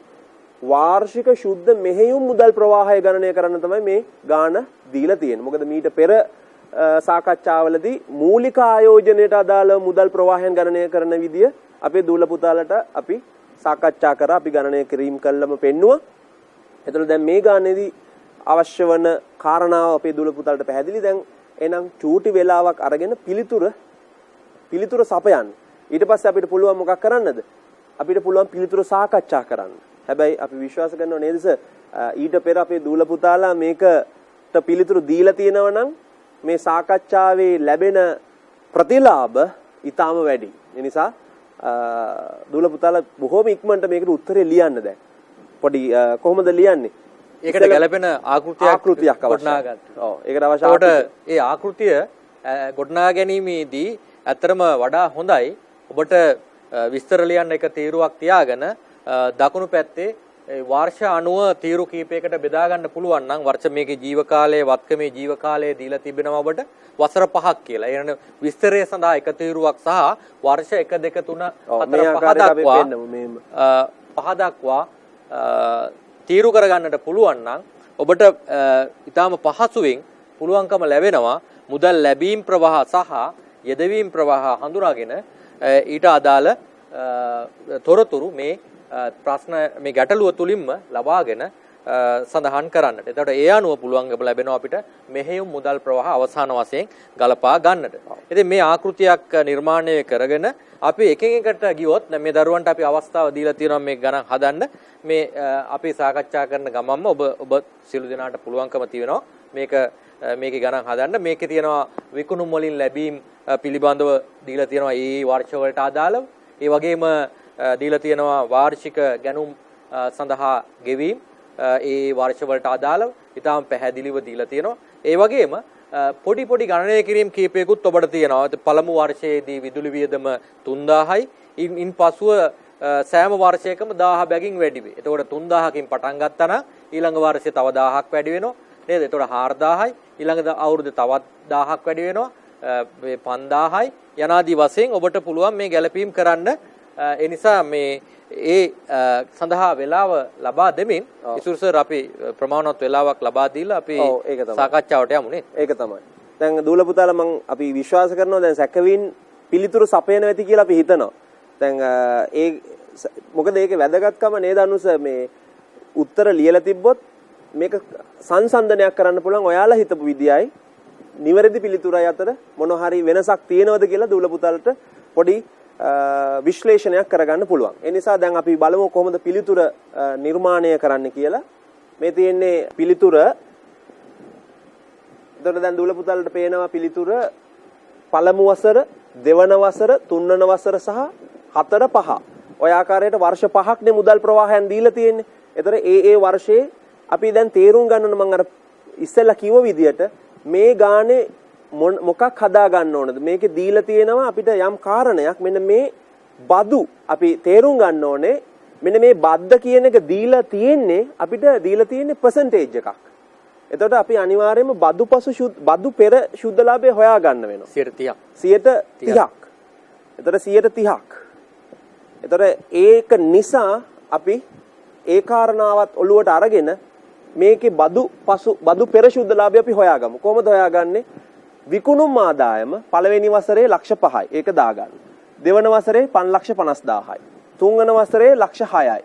වාර්ෂික ශුද්ධ මෙහෙයුම් මුදල් ප්‍රවාහය ගණනය කරන්න තමයි මේ ගාණ දීලා තියෙන්නේ. මොකද මීට පෙර සාකච්ඡාවලදී මූලික ආයෝජනයට අදාළ මුදල් ප්‍රවාහයන් ගණනය කරන විදිය අපේ දූල පුතාලට අපි සාකච්ඡා කරා. අපි ගණනය කිරීම කළම පෙන්නුවා. එතකොට දැන් මේ ගානේදී අවශ්‍ය වන කාරණාව අපේ දූල පුතාලට පැහැදිලි. දැන් එහෙනම් චූටි වෙලාවක් අරගෙන පිළිතුර සපයන්න. ඊට පස්සේ අපිට පුළුවන් මොකක් කරන්නද? අපිට පුළුවන් පිළිතුර සාකච්ඡා කරන්න. හැබැයි අපි විශ්වාස කරනව නේද ඊට පෙර අපේ දූල පුතාලා මේකට පිළිතුරු දීලා තියෙනවා නම් මේ සාකච්ඡාවේ ලැබෙන ප්‍රතිලාභ ඊටාම වැඩි. ඒ නිසා දූල පුතාලා බොහොම ඉක්මනට මේකට උත්තරේ ලියන්න දැන්. පොඩි කොහොමද ලියන්නේ? ඒකට ගැළපෙන ආකෘතියක් ගොඩනගා ගන්න. ඔව් ඒකට අවශ්‍ය ඒ ආකෘතිය ගොඩනගා ගැනීමේදී ඇත්තටම වඩා හොඳයි ඔබට විස්තර ලියන්න එක තීරුවක් තියාගෙන දකුණු පැත්තේ වර්ෂ 90 තීරු කීපයකට බෙදා ගන්න පුළුවන් නම් වර්ෂ මේකේ ජීව කාලයේ වත්කමේ ජීව කාලයේ දීලා තිබෙනවා ඔබට වසර 5ක් කියලා. ඒ කියන්නේ විස්තරය සඳහා එක තීරුවක් සහ වර්ෂ 1 2 3 4 5 දක්වා තීරු කරගන්නට පුළුවන් නම් ඔබට ඊටාම පහසුවෙන් පුළුවන්කම ලැබෙනවා මුදල් ලැබීම් ප්‍රවාහ සහ යෙදවීම් ප්‍රවාහ හඳුනාගෙන ඊට අදාළ තොරතුරු මේ ප්‍රශ්න මේ ගැටලුව තුලින්ම ලබාගෙන සඳහන් කරන්නට. එතකොට ඒ අනුව පුළුවන්කම ලැබෙනවා අපිට මෙහෙයුම් මුදල් ප්‍රවාහ අවසාන වශයෙන් ගලපා ගන්නට. ඉතින් මේ ආකෘතියක් නිර්මාණය කරගෙන අපි එකෙන් එකට ගියොත් මේ දරුවන්ට අපි අවස්ථාව දීලා තියෙනවා මේ ගණන් හදන්න. මේ අපි සාකච්ඡා කරන ගමන්ම ඔබ සියලු දෙනාට පුළුවන්කම තියෙනවා මේකේ ගණන් හදන්න. මේකේ තියෙනවා විකුණුම් වලින් ලැබීම් පිළිබඳව දීලා තියෙනවා ඒ වර්ෂ වලට අදාළව. ඒ වගේම දීලා තියෙනවා වාර්ෂික ගැනුම් සඳහා ගෙවීම් ඒ වර්ෂ වලට අදාළව ඊටාම පැහැදිලිව දීලා තියෙනවා. ඒ වගේම පොඩි ගණනය කිරීම කීපයකුත් ඔබට තියෙනවා. පළමු වර්ෂයේදී විදුලි වියදම 3000යි. ඉන් පසුව සෑම වර්ෂයකම 1000 බැගින් වැඩි වේ. එතකොට 3000කින් පටන් ගත්තා නම් ඊළඟ වර්ෂයේ තව 1000ක් වැඩි වෙනවා. නේද? එතකොට 4000යි. ඊළඟ අවුරුද්දේ තවත් 1000ක් වැඩි වෙනවා. 5000යි. යනාදී වශයෙන් ඔබට පුළුවන් මේ ගැළපීම් කරන්න. ඒ නිසා මේ සඳහා වේලාව ලබා දෙමින් ඉසුරුසර් අපි ප්‍රමාණවත් වේලාවක් ලබා දීලා අපි සාකච්ඡාවට යමු නේ. ඒක තමයි. දැන් දූල පුතාලා අපි විශ්වාස කරනවා දැන් සැකවින් පිළිතුරු සපයන වෙති කියලා අපි හිතනවා. දැන් මොකද ඒකේ වැදගත්කම නේද අනුස මේ උත්තර ලියලා තිබ්බොත් මේක සංසන්දනයක් කරන්න පුළුවන් ඔයාලා හිතපු විදියයි නිවැරදි පිළිතුරයි අතර මොන හරි වෙනසක් තියෙනවද කියලා දූල පුතාලට පොඩි විශ්ලේෂණයක් කරගන්න පුළුවන්. ඒ නිසා දැන් අපි බලමු කොහොමද පිළිතුර නිර්මාණය කරන්න කියලා. මේ තියෙන්නේ පිළිතුර. එතකොට දැන් දූල පුතාලට පේනවා පිළිතුර පළමු වසර, දෙවන වසර, තුන්වන වසර සහ හතර පහ. ඔය ආකාරයට වර්ෂ 5ක්නේ මුදල් ප්‍රවාහයන් දීලා තියෙන්නේ. එතකොට ඒ වර්ෂයේ අපි දැන් තේරුම් ගන්න ඕන මම අර ඉස්සෙල්ලා කිව්ව විදියට මේ ගානේ මොකක් හදා ගන්න ඕනද මේකේ දීලා තියෙනවා අපිට යම් කාරණයක් මෙන්න මේ බදු අපි තේරුම් ගන්න ඕනේ මෙන්න මේ බද්ද කියන එක දීලා තියෙන්නේ අපිට දීලා තියෙන්නේ percentage එකක්. එතකොට අපි අනිවාර්යයෙන්ම බදු පෙර ශුද්ධලාභය හොයා ගන්න වෙනවා 130ක්. එතකොට 130ක්. එතකොට ඒක නිසා අපි ඒ කාරණාවත් ඔළුවට අරගෙන මේකේ බදු පෙර ශුද්ධලාභය අපි හොයාගමු. කොහොමද හොයාගන්නේ? විකුණුම් ආදායම පළවෙනි වසරේ ලක්ෂ 5යි. ඒක දාගන්න. දෙවන වසරේ 5,50,000යි. තුන්වන වසරේ ලක්ෂ 6යි.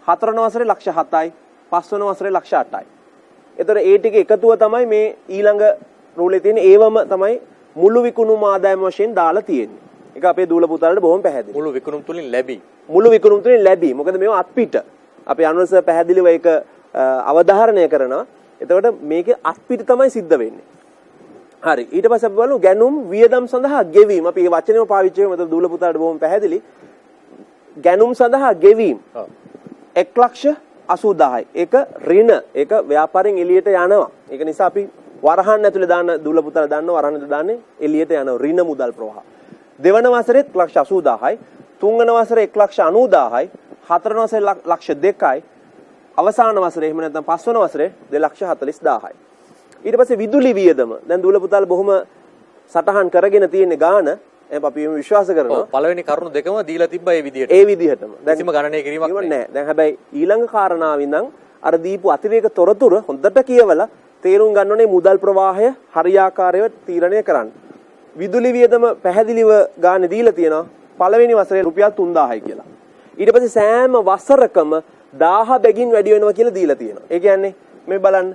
හතරවන වසරේ ලක්ෂ 7යි. පස්වන වසරේ ලක්ෂ 8යි. එතකොට ඒ ටික එකතුව තමයි මේ ඊළඟ රූලේ තියෙන ඒවම තමයි මුළු විකුණුම් ආදායම වශයෙන් දාලා තියෙන්නේ. ඒක අපේ දූල පුතාලට බොහොම පැහැදිලි. මුළු විකුණුම් තුලින් ලැබී. මොකද මේවා අත්පිට. අපේ අනුස පැහැදිලිව ඒක අවධාරණය කරනවා. එතකොට මේකේ අත්පිට තමයි සිද්ධ වෙන්නේ. හරි. ඊට පස්සේ අපි බලමු ගැනුම් වියදම් සඳහා ගෙවීම. අපි මේ වචනේම පාවිච්චි කරමු. මත දූල පුතාලට බොහොම පැහැදිලි. ගැනුම් සඳහා ගෙවීම. 1,80,000යි. ඒක ඍණ. ඒක ව්‍යාපාරයෙන් එළියට යනවා. ඒක නිසා අපි වරහන් ඇතුලේ දාන්න දූල පුතාලා දන්නවා වරහන් ඇතුලේ දාන්නේ එළියට යනවා ඍණ මුදල් ප්‍රවාහ. දෙවන වසරේ 1,80,000යි. තුන්වන වසරේ 1,90,000යි. හතරවන වසරේ ලක්ෂ 2යි. අවසාන වසරේ එහෙම නැත්නම් පස්වන වසරේ 2,40,000යි. ඊට පස්සේ විදුලි වියදම. දැන් දූල පුතාලා බොහොම සටහන් කරගෙන තියෙන ගාන එහෙනම් අපි එහෙම විශ්වාස කරනවා. ඔව් පළවෙනි කරුණු දෙකම දීලා තිබ්බා ඒ විදිහට. ඒ විදිහටම. දැන් කිසිම ගණනය කිරීමක් නැහැ. දැන් හැබැයි ඊළඟ කාරණාව ඉඳන් අර දීපු අතිරේක තොරතුරු හොඳට කියවලා තේරුම් ගන්න ඕනේ මුදල් ප්‍රවාහය හරියාකාරව තීරණය කරන්න. විදුලි වියදම පැහැදිලිව ගානේ දීලා තියෙනවා. පළවෙනි වසරේ රුපියල් 3000යි කියලා. ඊට පස්සේ සෑම වසරකම 1000 බැගින් වැඩි වෙනවා කියලා දීලා තියෙනවා. ඒ කියන්නේ මේ බලන්න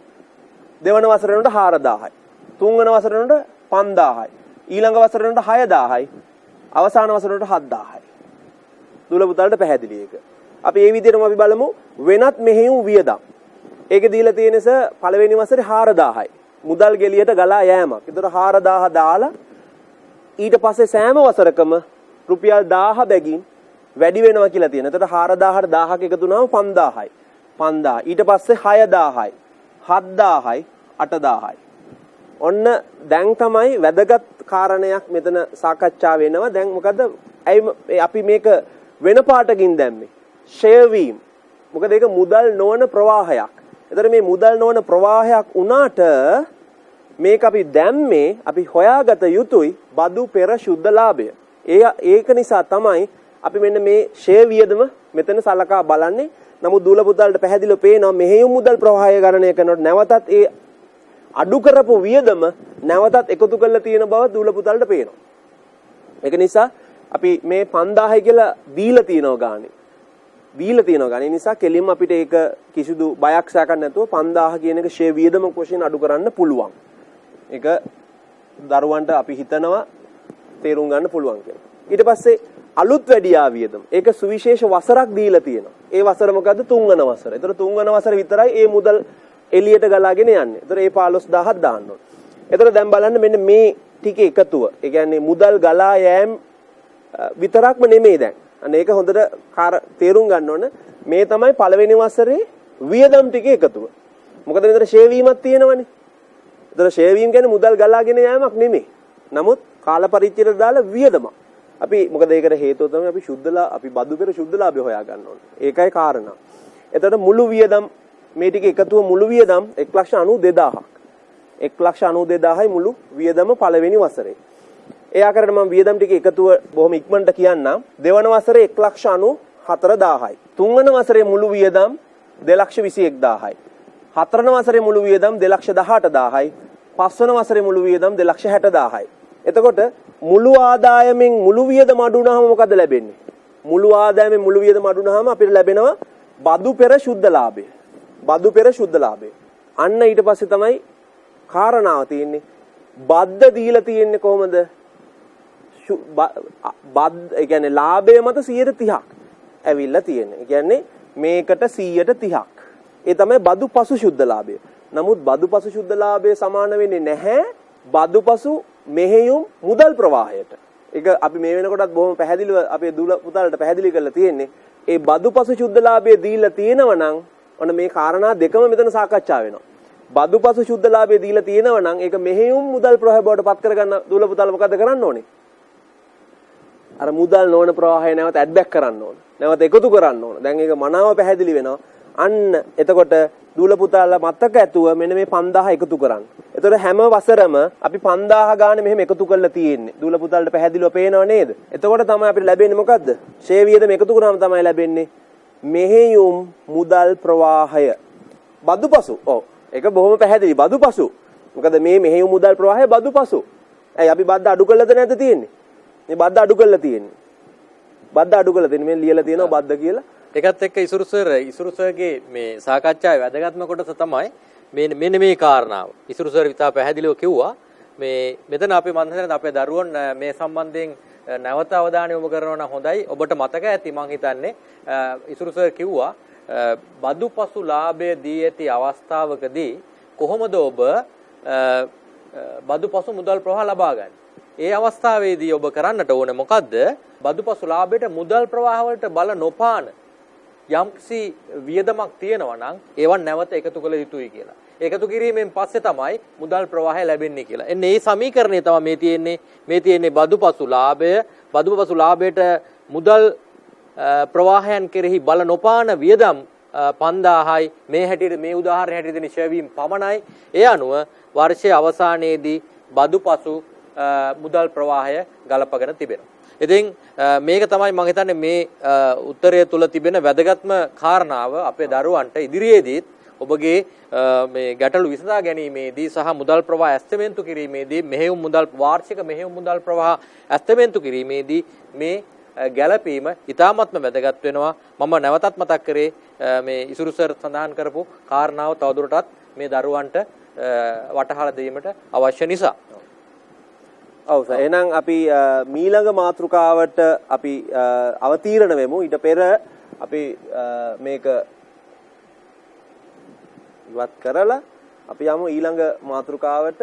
දෙවන වසරේ වලට 4000යි. තුන්වන වසරේ වලට 5000යි. ඊළඟ වසරේ වලට 6000යි. අවසාන වසරේ වලට 7000යි. දුල පුතාලට පැහැදිලි ඒක. අපි මේ විදිහටම අපි බලමු වෙනත් මෙහෙයුම් වියදම්. ඒකේ දීලා තියෙනස පළවෙනි වසරේ 4000යි. මුදල් ගෙලියට ගලා යෑමක්. ඒතර 4000 දාලා ඊට පස්සේ සෑම වසරකම රුපියල් 1000 බැගින් වැඩි වෙනවා කියලා තියෙනවා. එතකොට 4000ට 1000ක එකතු වුණාම 5000යි. 5000. ඊට පස්සේ 6000යි. 7000යි. 8000යි. ඔන්න දැන් තමයි වැදගත් කාරණයක් මෙතන සාකච්ඡා වෙනවා. දැන් මොකද අපි මේක වෙන පාටකින් දැම්මේ. ෂෙයා වීම. මොකද ඒක මුදල් නොවන ප්‍රවාහයක්. එතකොට මේ මුදල් නොවන ප්‍රවාහයක් වුණාට මේක අපි දැම්මේ අපි හොයාගත යුතුයි බදු පෙර සුද්ධ ලාභය. ඒක නිසා තමයි අපි මෙන්න මේ ෂෙයා වියදම මෙතන සලකා බලන්නේ. නමුත් දූල පුතාලට පැහැදිලිව පේනවා මෙහෙයුම් මුදල් ප්‍රවාහය ගණනය කරනකොට නැවතත් ඒ අඩු කරපු වියදම නැවතත් එකතු කරලා තියෙන බව දූල පුතාලට පේනවා. ඒක නිසා අපි මේ 5000යි කියලා දීලා තියෙනවා ගානේ. දීලා තියෙනවා ගානේ නිසා කෙලින්ම අපිට ඒක කිසිදු බයක් සැකක් නැතුව 5000 කියන එක ෂෙයා වියදම කොෂන් අඩු කරන්න පුළුවන්. ඒක දරුවන්ට අපි හිතනවා තේරුම් ගන්න පුළුවන් කියලා. ඊට පස්සේ අලුත් වැඩියා වියදම. ඒක සුවිශේෂ වසරක් දීලා තියෙනවා. ඒ වසර මොකද්ද? තුන්වන වසර. ඒතර තුන්වන වසර විතරයි මේ මුදල් එළියට ගලාගෙන යන්නේ. ඒතර ඒ 15000ක් දාන්න ඕනේ. ඒතර දැන් බලන්න මෙන්න මේ ටික එකතුව. ඒ කියන්නේ මුදල් ගලා යෑම විතරක්ම නෙමෙයි දැන්. අන්න ඒක හොඳට තේරුම් ගන්න ඕන. මේ තමයි පළවෙනි වසරේ වියදම් ටික එකතුව. මොකද මෙතන ෂෙයා වීමක් තියෙනවනේ. ඒතර ෂෙයා වීම කියන්නේ මුදල් ගලාගෙන යෑමක් නෙමෙයි. නමුත් කාල පරිච්ඡේදයට දාලා වියදමක්. අපි මොකද ඒකට හේතුව තමයි අපි බදු පෙර සුද්ධ ලාභය හොයා ගන්න ඕනේ. ඒකයි කාරණා. එතකොට මුළු වියදම් මේ ටික එකතුව මුළු වියදම් 1,92,000ක්. 1,92,000යි මුළු වියදම පළවෙනි වසරේ. ඒ ආකාරයට මම වියදම් ටික එකතුව බොහොම ඉක්මනට කියන්නම්. දෙවන වසරේ 1,94,000යි. තුන්වන වසරේ මුළු වියදම් 2,21,000යි. හතරවන වසරේ මුළු වියදම් 2,18,000යි. පස්වන වසරේ මුළු වියදම් 2,60,000යි. එතකොට මුළු ආදායමෙන් මුළු වියදම අඩු වුණාම මොකද ලැබෙන්නේ? මුළු ආදායමෙන් මුළු වියදම අඩු වුණාම අපිට ලැබෙනවා බදු පෙර සුද්ධ ලාභය. බදු පෙර සුද්ධ ලාභය. අන්න ඊට පස්සේ තමයි කාරණාව තියෙන්නේ. බද්ද දීලා තියෙන්නේ කොහොමද? ඒ කියන්නේ ලාභය මත 130ක් ඇවිල්ලා තියෙන්නේ. ඒ කියන්නේ මේකට 130ක්. ඒ තමයි බදු පසු සුද්ධ ලාභය. නමුත් බදු පසු සුද්ධ ලාභය සමාන වෙන්නේ නැහැ බදු පසු මෙහෙයුම් මුදල් ප්‍රවාහයට. ඒක අපි මේ වෙනකොටත් බොහොම පැහැදිලිව අපේ දූල පුතාලට පැහැදිලි කරලා තියෙන්නේ. ඒ බදු පසු සුද්ධ ලාභය දීලා තියෙනවා නම් ඔන්න මේ කාරණා දෙකම මෙතන සාකච්ඡා වෙනවා. බදු පසු සුද්ධ ලාභය දීලා තියෙනවා නම් ඒක මෙහෙයුම් මුදල් ප්‍රවාහය බවට පත් කරගන්න දූල පුතාල මොකද කරන්න ඕනේ? අර මුදල් නොවන ප්‍රවාහය නැවත ඇඩ් බැක් කරන්න ඕන. නැවත එකතු කරන්න ඕන. දැන් ඒක මනාව පැහැදිලි වෙනවා. අන්න එතකොට දූල පුතාලා මතක ඇතුව මෙන්න මේ 5000 එකතු කරන්න. එතකොට හැම වසරම අපි 5000 ගානේ මෙහෙම එකතු කරලා තියෙන්නේ. දූල පුතාලට පැහැදිලිව පේනව නේද? එතකොට තමයි අපිට ලැබෙන්නේ මොකද්ද? ෂෙයා වියදම එකතු කරාම තමයි ලැබෙන්නේ මෙහෙයුම් මුදල් ප්‍රවාහය. බදුපසු. ඔව්. ඒක බොහොම පැහැදිලි. බදුපසු. මොකද මේ මෙහෙයුම් මුදල් ප්‍රවාහය බදුපසු. ඇයි අපි බද්ද අඩු කරලාද නැද්ද තියෙන්නේ? මේ බද්ද අඩු කරලා තියෙන්නේ. බද්ද අඩු කරලා තියෙන්නේ. මේ ලියලා තියෙනවා බද්ද කියලා. ඒකත් එක්ක ඉසුරු සර්ගේ මේ සාකච්ඡාවේ වැදගත්ම කොටස තමයි මෙන්න මේ කාරණාව. ඉසුරු සර් විතා පැහැදිලිව කිව්වා මේ මෙතන අපි මම හිතන්නේ අපේ දරුවෝ මේ සම්බන්ධයෙන් නැවත අවධානය යොමු කරනවා නම් හොඳයි. ඔබට මතක ඇති මම හිතන්නේ ඉසුරු සර් කිව්වා බදුපසු ලාභය දී ඇති අවස්ථාවකදී කොහොමද ඔබ බදුපසු මුදල් ප්‍රවාහ ලබා ගන්නේ? ඒ අවස්ථාවේදී ඔබ කරන්නට ඕනේ මොකද්ද? බදුපසු ලාභයට මුදල් ප්‍රවාහ වලට බල නොපාන යම්කිසි වියදමක් තියෙනවා නම් ඒවන් නැවත එකතු කළ යුතුයි කියලා. එකතු කිරීමෙන් පස්සේ තමයි මුදල් ප්‍රවාහය ලැබෙන්නේ කියලා. එන්නේ මේ සමීකරණය තමයි මේ තියෙන්නේ බදුපසු ලාභය. බදුපසු ලාභයට මුදල් ප්‍රවාහයන් කෙරෙහි බල නොපාන වියදම් 5000යි මේ හැටියට මේ උදාහරණය හැටියට දෙන ෂෙයා වීම පමණයි. ඒ අනුව වර්ෂයේ අවසානයේදී බදුපසු මුදල් ප්‍රවාහය ගලපගෙන තිබෙනවා. ඉතින් මේක තමයි මම හිතන්නේ මේ උත්තරය තුල තිබෙන වැදගත්ම කාරණාව අපේ දරුවන්ට ඉදිරියේදීත් ඔබගේ මේ ගැටලු විසඳා ගැනීමේදී සහ මුදල් ප්‍රවාහ ඇස්තමේන්තු කිරීමේදී මෙහෙයුම් මුදල් වාර්ෂික මෙහෙයුම් මුදල් ප්‍රවාහ ඇස්තමේන්තු කිරීමේදී මේ ගැළපීම ඉතාමත්ම වැදගත් වෙනවා. මම නැවතත් මතක් කරේ මේ ඉසුරු සර් සඳහන් කරපු කාරණාව තවදුරටත් මේ දරුවන්ට වටහා දීමට අවශ්‍ය නිසා. ඔව් සර්. එහෙනම් අපි මීළඟ මාතෘකාවට අපි අවතීර්ණ වෙමු. ඊට පෙර අපි මේක ඉවත් කරලා අපි යමු ඊළඟ මාතෘකාවට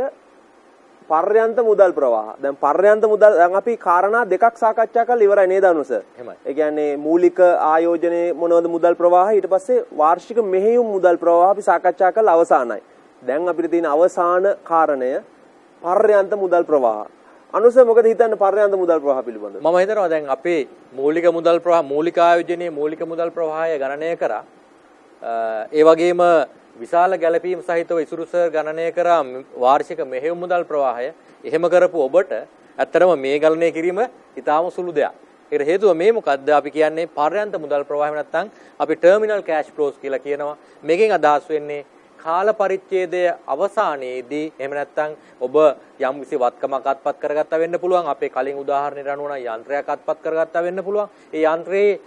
පර්යන්ත මුදල් ප්‍රවාහ. දැන් පර්යන්ත මුදල් දැන් අපි කාරණා දෙකක් සාකච්ඡා කරලා ඉවරයි නේද අනුස? එහෙමයි. ඒ කියන්නේ මූලික ආයෝජනයේ මොනවද මුදල් ප්‍රවාහ, ඊට පස්සේ වාර්ෂික මෙහෙයුම් මුදල් ප්‍රවාහ අපි සාකච්ඡා කරලා අවසానයි. දැන් අපිට තියෙන අවසාන කාරණය පර්යන්ත මුදල් ප්‍රවාහ. අනුස මොකද හිතන්නේ පර්යන්ත මුදල් ප්‍රවාහ පිළිබඳව? මම හිතනවා දැන් අපේ මූලික මුදල් ප්‍රවාහ මූලික ආයෝජනයේ මූලික මුදල් ප්‍රවාහය ගණනය කරා. ඒ වගේම විශාල ගැළපීම් සහිතව ඉසුරු සර් ගණනය කරා වාර්ෂික මෙහෙයුම් මුදල් ප්‍රවාහය. එහෙම කරපු ඔබට ඇත්තටම මේ ගණනය කිරීම ඉතාම සුළු දෙයක්. ඒකට හේතුව මේ මොකද්ද? අපි කියන්නේ පර්යන්ත මුදල් ප්‍රවාහය නැත්නම් අපි ටර්මිනල් කෑෂ් ෆ්ලෝස් කියලා කියනවා. මේකෙන් අදහස් වෙන්නේ කාල පරිච්ඡේදයේ අවසානයේදී එහෙම නැත්නම් ඔබ යම් කිසි වත්කමක් අත්පත් කරගත්තා වෙන්න පුළුවන්. අපේ කලින් උදාහරණයට අනුව නම් යන්ත්‍රයක් අත්පත් කරගත්තා වෙන්න පුළුවන්. ඒ යන්ත්‍රයේ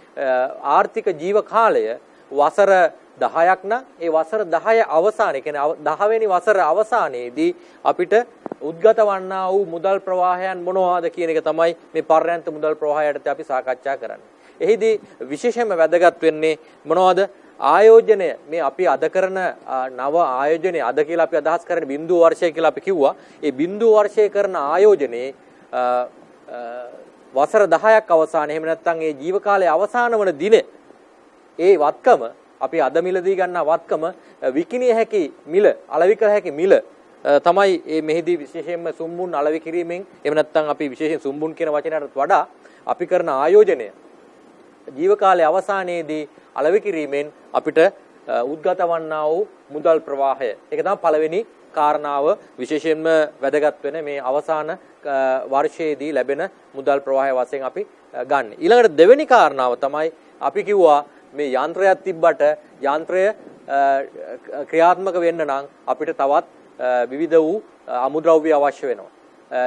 ආර්ථික ජීව කාලය වසර 10ක් නම් ඒ වසර 10 අවසානයේ කියන්නේ 10 වෙනි වසර අවසානයේදී අපිට උද්ගත වන්නා වූ මුදල් ප්‍රවාහයන් මොනවාද කියන එක තමයි මේ පර්යන්ත මුදල් ප්‍රවාහයට අපි සාකච්ඡා කරන්නේ. එහිදී විශේෂයෙන්ම වැදගත් වෙන්නේ මොනවද? ආයෝජනය. මේ අපි අද කරන නව ආයෝජනය අද කියලා අපි අදහස් කරන්නේ බිඳු වර්ෂය කියලා අපි කිව්වා. ඒ බිඳු වර්ෂයේ කරන ආයෝජනයේ වසර 10ක් අවසානයේ එහෙම නැත්නම් ඒ ජීව කාලයේ අවසාන වන දිනේ ඒ වත්කම අපි අද මිලදී ගන්නා වත්කම විකිණිය හැකි මිල අලෙවි කර හැකි මිල තමයි මේ මෙහිදී විශේෂයෙන්ම සුම්බුන් අලෙවි කිරීමෙන් එහෙම නැත්නම් අපි විශේෂයෙන් සුම්බුන් කියන වචනයටත් වඩා අපි කරන ආයෝජනය ජීව කාලයේ අවසානයේදී අලෙවි කිරීමෙන් අපිට උද්ගත වන්නා වූ මුදල් ප්‍රවාහය. ඒක තමයි පළවෙනි කාරණාව විශේෂයෙන්ම වැදගත් වෙන මේ අවසාන වර්ෂයේදී ලැබෙන මුදල් ප්‍රවාහය වශයෙන් අපි ගන්න. ඊළඟට දෙවෙනි කාරණාව තමයි අපි කිව්වා මේ යන්ත්‍රයක් තිබ්බට යන්ත්‍රය ක්‍රියාත්මක වෙන්න නම් අපිට තවත් විවිධ වූ අමුද්‍රව්‍ය අවශ්‍ය වෙනවා.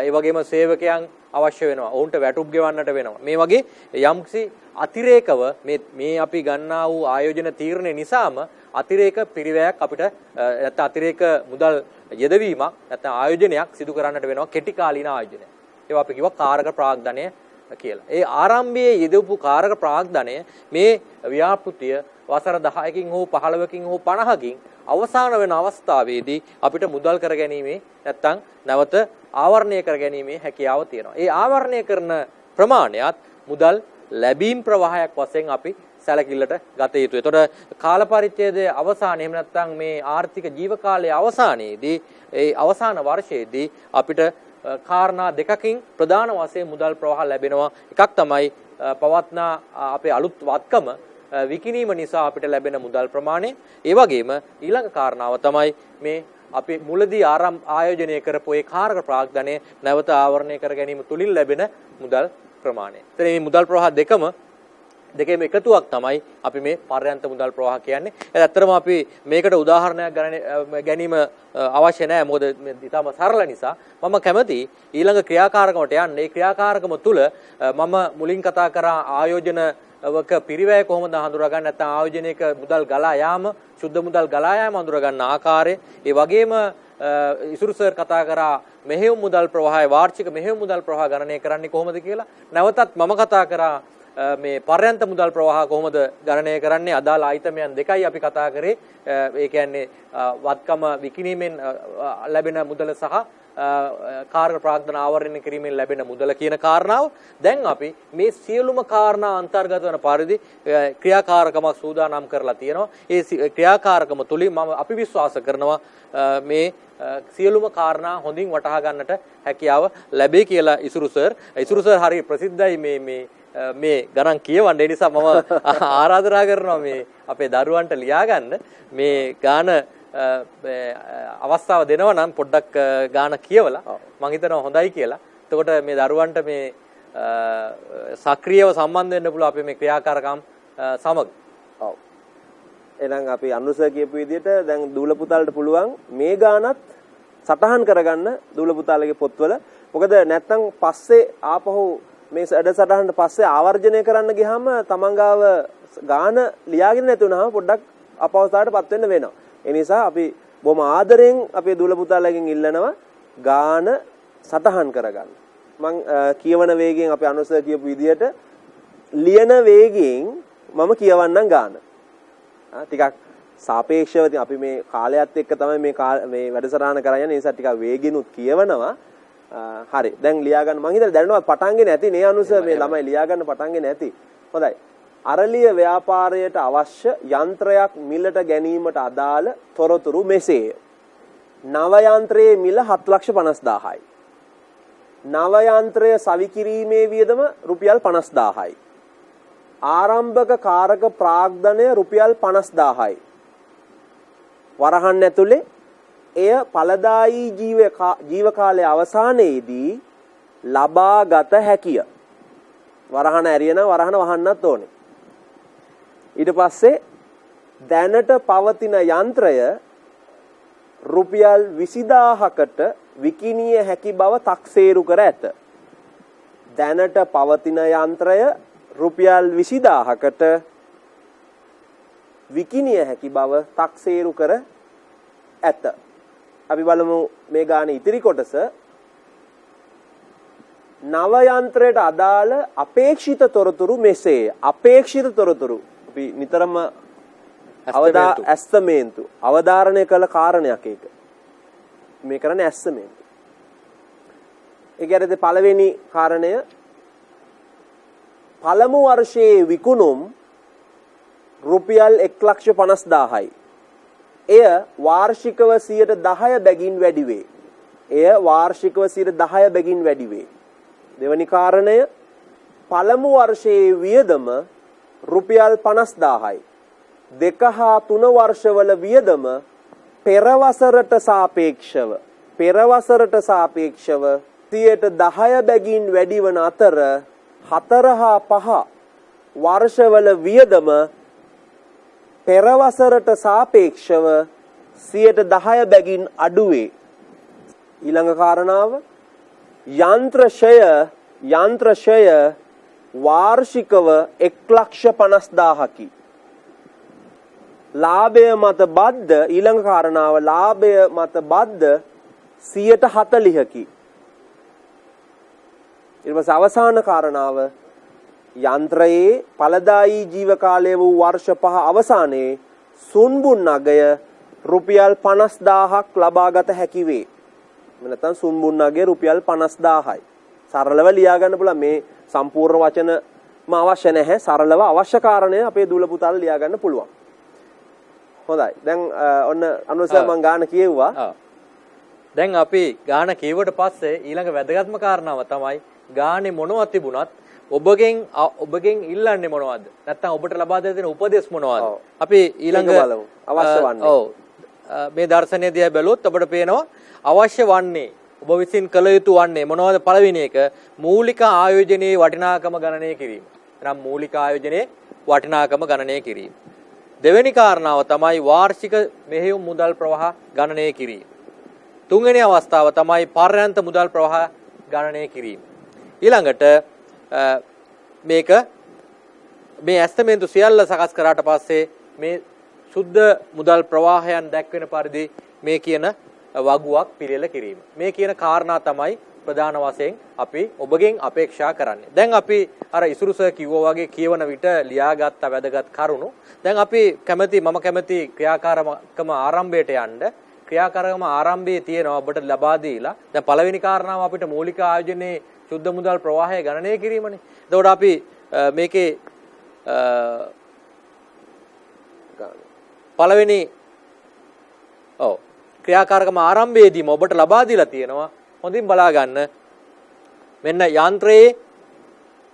ඒ වගේම සේවකයන් අවශ්‍ය වෙනවා. ඔවුන්ට වැටුප් ගෙවන්නට වෙනවා. මේ වගේ යම්කිසි අතිරේකව මේ අපි ගන්නා වූ ආයෝජන තීරණය නිසාම අතිරේක පිරිවැයක් අපිට නැත්නම් අතිරේක මුදල් යෙදවීමක් නැත්නම් ආයෝජනයක් සිදු කරන්නට වෙනවා. කෙටි කාලීන ආයෝජනයක්. ඒවා අපි කිව්වා කාරක ප්‍රාග්ධනය කියලා. ඒ ආරම්භයේ යෙදවපු කාරක ප්‍රාග්ධනය මේ ව්‍යාපෘතිය වසර 10කින් හෝ 15කින් හෝ 50කින් අවසාන වෙන අවස්ථාවේදී අපිට මුදල් කරගැනීමේ නැත්නම් නැවත ආවරණය කරගැනීමේ හැකියාව තියෙනවා. ඒ ආවරණය කරන ප්‍රමාණයත් මුදල් ලැබීම් ප්‍රවාහයක් වශයෙන් අපි සැලකිල්ලට ගත යුතුයි. එතකොට කාල පරිච්ඡේදයේ අවසානයේ එහෙම නැත්නම් මේ ආර්ථික ජීව කාලයේ අවසානයේදී ඒ අවසාන වර්ෂයේදී අපිට කාරණා දෙකකින් ප්‍රධාන වශයෙන් මුදල් ප්‍රවාහ ලැබෙනවා. එකක් තමයි පවත්නා අපේ අලුත් වත්කම විකිණීම නිසා අපිට ලැබෙන මුදල් ප්‍රමාණය. ඒ වගේම ඊළඟ කාරණාව තමයි මේ අපි මුලදී ආයෝජනය කරපු ඒ කාරක ප්‍රාග්ධනය නැවත ආවරණය කර ගැනීම තුලින් ලැබෙන මුදල් ප්‍රමාණය. එතන මේ මුදල් ප්‍රවාහ දෙකේම එකතුවක් තමයි අපි මේ පර්යන්ත මුදල් ප්‍රවාහ කියන්නේ. ඇත්තටම අපි මේකට උදාහරණයක් ගැනීම අවශ්‍ය නැහැ. මොකද ඊටම සරල නිසා මම කැමති ඊළඟ ක්‍රියාකාරකමට යන්න. ඒ ක්‍රියාකාරකම තුල මම මුලින් කතා කරා ආයෝජනවක පිරිවැය කොහොමද හඳුනාගන්නේ නැත්නම් ආයෝජනයක මුදල් ගලා යාම, සුද්ධ මුදල් ගලා යාම හඳුනා ගන්න ආකාරය. ඒ වගේම ඉසුරු සර් කතා කරා මෙහෙයුම් මුදල් ප්‍රවාහය වාර්ෂික මෙහෙයුම් මුදල් ප්‍රවාහ ගණනය කරන්නේ කොහොමද කියලා. නැවතත් මම කතා කරා මේ පර්යන්ත මුදල් ප්‍රවාහ කොහොමද ගණනය කරන්නේ. අදාළ ආයිතමයන් දෙකයි අපි කතා කරේ. ඒ කියන්නේ වත්කම විකිණීමෙන් ලැබෙන මුදල සහ කාර්ය ප්‍රාග්ධන ආවරණය කිරීමෙන් ලැබෙන මුදල කියන කාරණාව. දැන් අපි මේ සියලුම කාරණා අන්තර්ගත වන පරිදි ක්‍රියාකාරකමක් සූදානම් කරලා තියෙනවා. ඒ ක්‍රියාකාරකම තුලින් අපි විශ්වාස කරනවා මේ සියලුම කාරණා හොඳින් වටහා ගන්නට හැකියාව ලැබේ කියලා ඉසුරු සර් හරි ප්‍රසිද්ධයි මේ ගණන් කියවන්න. ඒ නිසා මම ආරාධනා කරනවා මේ අපේ දරුවන්ට ලියා ගන්න මේ ගාන අවස්ථාව දෙනවා නම් පොඩ්ඩක් ගාන කියවලා මම හිතනවා හොඳයි කියලා එතකොට මේ දරුවන්ට මේ සක්‍රියව සම්බන්ධ වෙන්න පුළුවන් අපේ මේ ක්‍රියාකාරකම් සමග. ඔව්. එහෙනම් අපි අනුසර් කියපු විදිහට දැන් දූල පුතාලට පුළුවන් මේ ගානත් සටහන් කරගන්න දූල පුතාලගේ පොත්වල. මොකද නැත්තම් පස්සේ ආපහු මේ වැඩසටහනට පස්සේ ආවර්ජනය කරන්න ගියාම තමන් ගාව ගාන ලියාගෙන නැති වුණාම පොඩ්ඩක් අපහසුතාවයටපත් වෙන්න වෙනවා. ඒ නිසා අපි බොහොම ආදරෙන් අපේ දූල පුතාලගෙන් ඉල්ලනවා ගාන සටහන් කරගන්න. මම කියවන වේගයෙන් අපි අනුසර් කියපු විදිහට ලියන වේගයෙන් මම කියවන්නම් ගාන. ටිකක් සාපේක්ෂව අපි මේ කාලයත් එක්ක තමයි මේ වැඩසටහන කරන්නේ. ඒ නිසා ටිකක් වේගිනුත් කියවනවා. හරි. දැන් ලියා ගන්න. මම හිතලා දැනනවා පටන් ගෙන නැති නේ අනුසර් මේ ළමයි ලියා ගන්න පටන් ගෙන නැති. හොඳයි. අරලිය ව්‍යාපාරයට අවශ්‍ය යන්ත්‍රයක් මිලට ගැනීමට අදාළ තොරතුරු මෙසේය. නව යන්ත්‍රයේ මිල 7,50,000යි. නව යන්ත්‍රය සවිකිරීමේ වියදම රුපියල් 50,000යි. ආරම්භක කාරක ප්‍රාග්ධනය රුපියල් 50,000යි. වරහන් ඇතුලේ එය ඵලදායී ජීව කාලයේ අවසානයේදී ලබාගත හැකිය. වරහන ඇරියන වරහන වහන්නත් ඕනේ. ඊට පස්සේ දැනට පවතින යන්ත්‍රය රුපියල් 20000කට විකිණිය හැකි බව තක්සේරු කර ඇත. දැනට පවතින යන්ත්‍රය රුපියල් 20000කට විකිණිය හැකි බව තක්සේරු කර ඇත. අපි බලමු මේ ගානේ ඉතිරි කොටස. නව යන්ත්‍රයට අදාළ අපේක්ෂිත තොරතුරු මෙසේය. අපේක්ෂිත තොරතුරු අපි නිතරම ඇස්තමේන්තු අවධාරණය කළ කාරණයක් ඒක. මේ කරන්නේ ඇස්තමේන්තු. ඒ කියන්නේ පළවෙනි කාරණය පළමු වර්ෂයේ විකුණුම් රුපියල් 1,50,000යි. එය වාර්ෂිකව 10% බැගින් වැඩි වේ. එය වාර්ෂිකව 10% බැගින් වැඩි වේ. දෙවැනි කාරණය පළමු වර්ෂයේ වියදම රුපියල් 50,000යි. 2 හා 3 වර්ෂවල වියදම පෙර වසරට සාපේක්ෂව 10% බැගින් වැඩි වන අතර 4 හා 5 වර්ෂවල වියදම පෙර වසරට සාපේක්ෂව 10% බැගින් අඩු වේ. ඊළඟ කාරණාව යන්ත්‍ර ෂය වාර්ෂිකව 1,50,000කි. ලාභය මත බද්ධ ඊළඟ කාරණාව ලාභය මත බද්ධ 40%කි. ඊට පස්සේ අවසාන කාරණාව යන්ත්‍රයේ ඵලදායී ජීව කාලය වූ වර්ෂ 5 අවසානයේ සුන්බුන් අගය රුපියල් 50,000ක් ලබාගත හැකි වේ. නැත්නම් සුන්බුන් අගය රුපියල් 50,000යි. සරලව ලියා ගන්න පුළුවන්. මේ සම්පූර්ණ වචනම අවශ්‍ය නැහැ. සරලව අවශ්‍ය කාරණය අපේ දූල පුතාලා ලියා ගන්න පුළුවන්. හොඳයි. දැන් ඔන්න අනුසර් මම ගාන කියෙව්වා. දැන් අපි ගාන කියුවට පස්සේ ඊළඟ වැදගත්ම කාරණාව තමයි ගානේ මොනවද තිබුණත් ඔබගෙන් ඉල්ලන්නේ මොනවද? නැත්නම් ඔබට ලබා දෙන උපදෙස් මොනවද? අපි ඊළඟ අවශ්‍ය වන්නේ. ඔව්. මේ දර්ශනය දිහා බැලුවොත් ඔබට පේනවා අවශ්‍ය වන්නේ ඔබ විසින් කළ යුතු වන්නේ මොනවද? පළවෙනි එක මූලික ආයෝජනයේ වටිනාකම ගණනය කිරීම. එහෙනම් මූලික ආයෝජනයේ වටිනාකම ගණනය කිරීම. දෙවෙනි කාරණාව තමයි වාර්ෂික මෙහෙයුම් මුදල් ප්‍රවාහ ගණනය කිරීම. තුන්වෙනි අවස්ථාව තමයි පර්යන්ත මුදල් ප්‍රවාහ ගණනය කිරීම. ඊළඟට මේ ඇස්තමේන්තු සියල්ල සකස් කරාට පස්සේ මේ සුද්ධ මුදල් ප්‍රවාහයන් දැක්වෙන පරිදි මේ කියන වගුවක් පිළියෙල කිරීම. මේ කියන කාරණා තමයි ප්‍රධාන වශයෙන් අපි ඔබගෙන් අපේක්ෂා කරන්නේ. දැන් අපි අර ඉසුරු සර් කිව්වා වගේ කියවන විට ලියාගත්ත වැදගත් කරුණු. දැන් අපි මම කැමති ක්‍රියාකාරකම ආරම්භයට යන්න. ක්‍රියාකාරකම ආරම්භයේ තියෙනවා ඔබට ලබා දීලා. දැන් පළවෙනි කාරණාව අපිට මූලික ආයෝජනයේ සුද්ධ මුදල් ප්‍රවාහය ගණනය කිරීමනේ. එතකොට අපි මේකේ පළවෙනි ක්‍රියාකාරකම ආරම්භයේදීම ඔබට ලබා දීලා තියෙනවා. හොඳින් බලා ගන්න. මෙන්න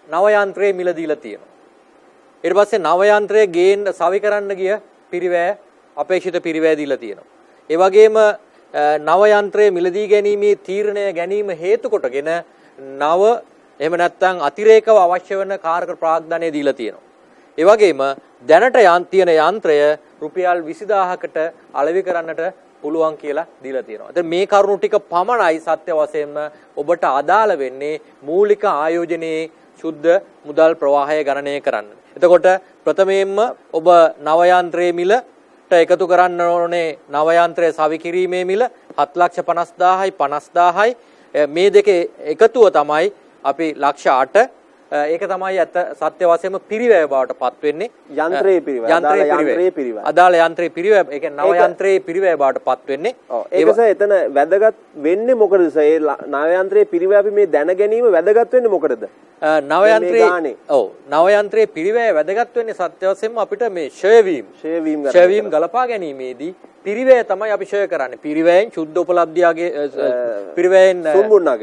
නව යන්ත්‍රයේ මිල දීලා තියෙනවා. ඊට පස්සේ නව යන්ත්‍රයේ ගේන්න සවි කරන්න ගිය පිරිවැය අපේක්ෂිත පිරිවැය දීලා තියෙනවා. ඒ වගේම නව යන්ත්‍රයේ මිලදී ගැනීමේ තීරණය ගැනීම හේතු කොටගෙන නව එහෙම නැත්නම් අතිරේකව අවශ්‍ය වෙන කාර්ක ප්‍රාග්ධනය දීලා තියෙනවා. ඒ වගේම දැනට තියෙන යන්ත්‍රය රුපියල් 20000කට අලෙවි කරන්නට පුළුවන් කියලා දීලා තියෙනවා. දැන් මේ කරුණු ටික පමණයි සත්‍ය වශයෙන්ම ඔබට අදාළ වෙන්නේ මූලික ආයෝජනයේ ශුද්ධ මුදල් ප්‍රවාහය ගණනය කරන්න. එතකොට ප්‍රථමයෙන්ම ඔබ නව යන්ත්‍රයේ මිලට එකතු කරන්න ඕනේ නව යන්ත්‍රයේ සවි කිරීමේ මිල 7,50,000යි 50,000යි මේ දෙකේ එකතුව තමයි අපි ලක්ෂ 8 ඒක තමයි ඇත්ත සත්‍ය වශයෙන්ම පිරිවැය බවට පත් වෙන්නේ යන්ත්‍රයේ පිරිවැය අදාළ යන්ත්‍රයේ පිරිවැය ඒ කියන්නේ නව යන්ත්‍රයේ පිරිවැය බවට පත් වෙන්නේ ඒක සර් එතන වැදගත් වෙන්නේ මොකද සර් ඒ නව යන්ත්‍රයේ පිරිවැය අපි මේ දැන ගැනීම වැදගත් වෙන්නේ මොකටද නව යන්ත්‍රයේ පිරිවැය වැදගත් වෙන්නේ සත්‍ය වශයෙන්ම අපිට මේ ෂයවීම් ගලපා ගැනීමේදී පිරිවැය තමයි අපි ෂය කරන්නේ. පිරිවැයෙන් සුද්ධ උපලබ්ධියගේ පිරිවැයෙන්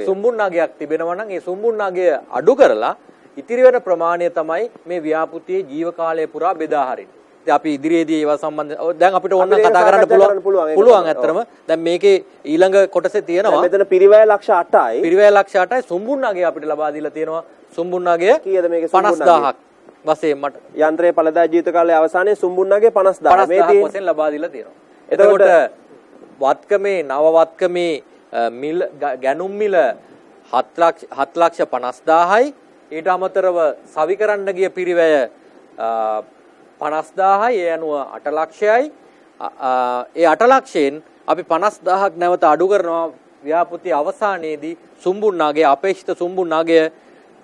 සුම්බුන්නගයක් තිබෙනවා නම් ඒ සුම්බුන්නගය අඩු කරලා ඉතිරි වෙන ප්‍රමාණය තමයි මේ ව්‍යාපෘතියේ ජීව කාලය පුරා බෙදා හරින්නේ. ඉතින් අපි ඉදිරියේදී ඒවා සම්බන්ධ දැන් අපිට ඕන කතා කරන්න පුළුවන් ඇත්තටම. දැන් මේකේ ඊළඟ කොටසේ තියෙනවා මෙතන පිරිවැය ලක්ෂ 8යි. පිරිවැය ලක්ෂ 8යි සුම්බුන්නගය අපිට ලබා දීලා තියෙනවා. සුම්බුන්නගය කීයද මේකේ 50000ක් වශයෙන් මට යන්ත්‍රයේ පළදා ජීවිත කාලයේ අවසානයේ සුම්බුන්නගය 50000 මේ තියෙන්නේ වශයෙන් ලබා දීලා තියෙනවා. එතකොට වත්කමේ නව වත්කමේ මිල ගැනුම් මිල 7,50,000යි ඊට අමතරව සවි කරන්න ගිය පිරිවැය 50,000යි ඒ අනුව 8 ලක්ෂයයි ඒ 8 ලක්ෂයෙන් අපි 50,000ක් නැවත අඩු කරනවා ව්‍යාපෘති අවසානයේදී සුම්බුන්නගය අපේක්ෂිත සුම්බුන්නගය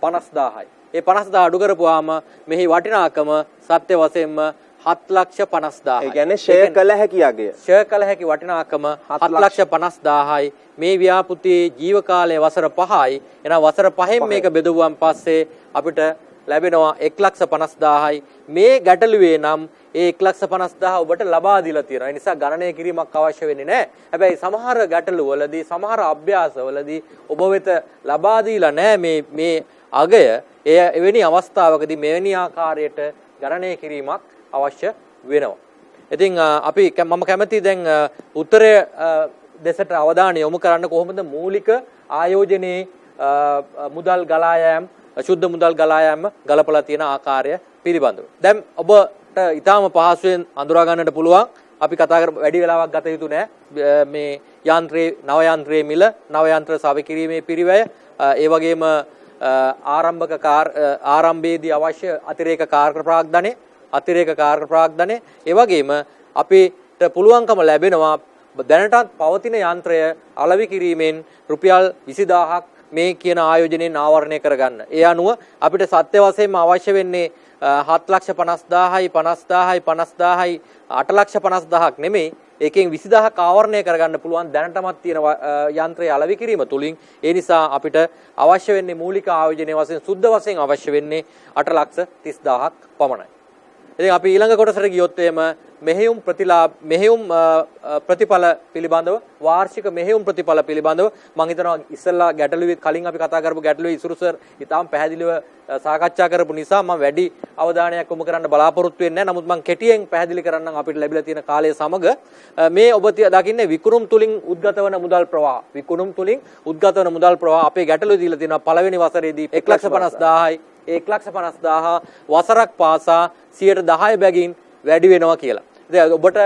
50,000යි ඒ 50,000 අඩු කරපුවාම මෙහි වටිනාකම සත්‍ය වශයෙන්ම 7,50,000. ඒ කියන්නේ ෂෙයා කළ හැකි අගය. ෂෙයා කළ හැකි වටිනාකම 7,50,000යි. මේ ව්‍යාපෘතියේ ජීව කාලය වසර 5යි. එහෙනම් වසර 5න් මේක බෙදුවාන් පස්සේ අපිට ලැබෙනවා 1,50,000යි. මේ ගැටලුවේ නම් ඒ 1,50,000 ඔබට ලබා දීලා තියෙනවා. ඒ නිසා ගණනය කිරීමක් අවශ්‍ය වෙන්නේ නැහැ. හැබැයි සමහර ගැටලුවලදී සමහර අභ්‍යාසවලදී ඔබ වෙත ලබා දීලා නැහැ මේ අගය. එවැනි අවස්ථාවකදී මෙවැනි ආකාරයට ගණනය කිරීමක් අවශ්‍ය වෙනවා. ඉතින් අපි මම කැමති දැන් උත්තරය දෙසට අවධානය යොමු කරන්න කොහොමද මූලික ආයෝජනයේ මුදල් ගලා යාම ශුද්ධ මුදල් ගලා යාම ගලපලා තියෙන ආකාරය පිළිබඳව. දැන් ඔබට ඊටාම පහසුවෙන් අඳුරා ගන්නට පුළුවන්. අපි කතා කරමු වැඩි වෙලාවක් ගත යුතු නෑ. මේ නව යන්ත්‍රයේ මිල, නව යන්ත්‍ර සවි කිරීමේ පිරිවැය, ඒ වගේම ආරම්භයේදී අවශ්‍ය අතිරේක කාර්ක ප්‍රාග්ධනය ඒ වගේම අපිට පුළුවන්කම ලැබෙනවා දැනටත් පවතින යන්ත්‍රය අලෙවි කිරීමෙන් රුපියල් 20000ක් මේ කියන ආයෝජනයෙන් ආවරණය කරගන්න. ඒ අනුව අපිට සත්‍ය වශයෙන්ම අවශ්‍ය වෙන්නේ 7,50,000යි 50,000යි 50,000යි 8,50,000ක් නෙමෙයි. ඒකෙන් 20000ක් ආවරණය කරගන්න පුළුවන් දැනටමත් තියෙන යන්ත්‍රය අලෙවි කිරීම තුලින්. ඒ නිසා අපිට අවශ්‍ය වෙන්නේ මූලික ආයෝජනයේ වශයෙන් සුද්ධ වශයෙන් අවශ්‍ය වෙන්නේ 8,30,000ක් පමණයි. ඉතින් අපි ඊළඟ කොටසට ගියොත් එහෙම මෙහෙයුම් ප්‍රතිඵල පිළිබඳව වාර්ෂික මෙහෙයුම් ප්‍රතිඵල පිළිබඳව මම හිතනවා ඉස්සෙල්ලා ගැටලුවේ කලින් අපි කතා කරපු ගැටලුවේ ඉසුරු සර් ඉතාම පැහැදිලිව සාකච්ඡා කරපු නිසා මම වැඩි අවධානයක් යොමු කරන්න බලාපොරොත්තු වෙන්නේ නැහැ. නමුත් මම කෙටියෙන් පැහැදිලි කරන්නම් අපිට ලැබිලා තියෙන කාලය සමග මේ ඔබ දකින්නේ විකුණුම් තුලින් උද්ගත වන මුදල් ප්‍රවාහ. විකුණුම් තුලින් උද්ගත වන මුදල් ප්‍රවාහ අපේ ගැටලුවේ දීලා තියෙනවා පළවෙනි වසරේදී 1,50,000යි 1,50,000 වසරක් පාසා 10% බැගින් වැඩි වෙනවා කියලා. දැන් ඔබට